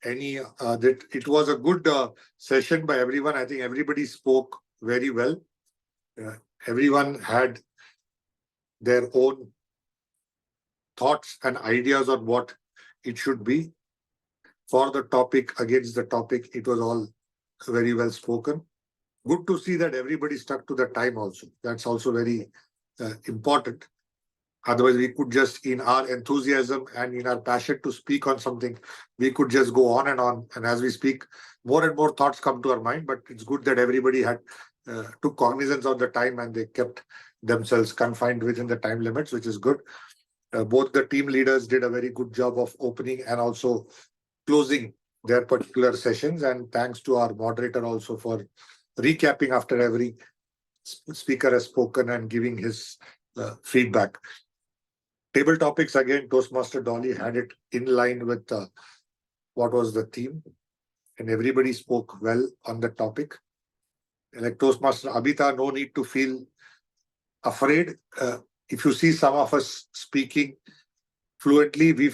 Speaker 2: It was a good session by everyone. I think everybody spoke very well. Everyone had their own thoughts and ideas on what it should be. For the topic, against the topic, it was all very well spoken. Good to see that everybody stuck to the time also. That's also very important. Otherwise, we could just, in our enthusiasm and in our passion to speak on something, we could just go on. And as we speak, more and more thoughts come to our mind. But it's good that everybody had took cognizance of the time and they kept themselves confined within the time limits, which is good. Both the team leaders did a very good job of opening and also closing their particular sessions. And thanks to our moderator also for recapping after every speaker has spoken and giving his feedback. Table topics, again, Toastmaster Dolly had it in line with what was the theme. And everybody spoke well on the topic. Like Toastmaster Abhita, no need to feel afraid. If you see some of us speaking fluently, we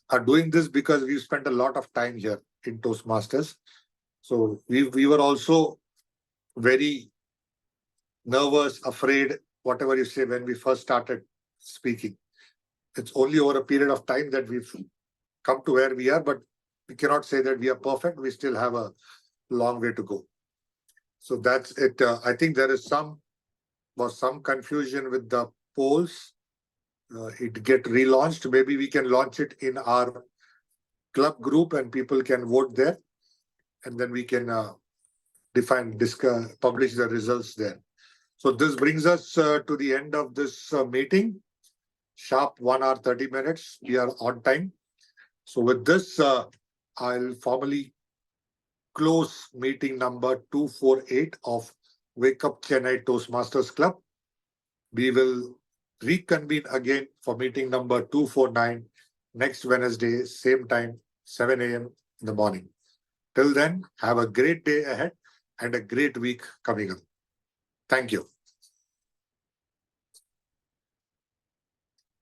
Speaker 2: are doing this because we've spent a lot of time here in Toastmasters. So we were also very nervous, afraid, whatever you say, when we first started speaking. It's only over a period of time that we've come to where we are, but we cannot say that we are perfect. We still have a long way to go. So that's it. I think there is some confusion with the polls. it get relaunched. Maybe we can launch it in our club group and people can vote there. And then we can publish the results there. So this brings us to the end of this meeting. Sharp 1 hour 30 minutes. We are on time. So with this, I'll formally close meeting number 248 of Wakeup Chennai Toastmasters Club. We will reconvene again for meeting number 249 next Wednesday, same time, 7 a.m. in the morning. Till then, have a great day ahead and a great week coming up. Thank you.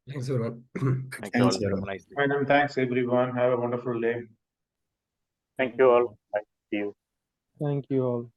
Speaker 13: Thanks, everyone.
Speaker 6: Thank you all. Have a nice day.
Speaker 11: Madam, thanks everyone. Have a wonderful day.
Speaker 14: Thank you all. Bye. See you.
Speaker 17: Thank you all.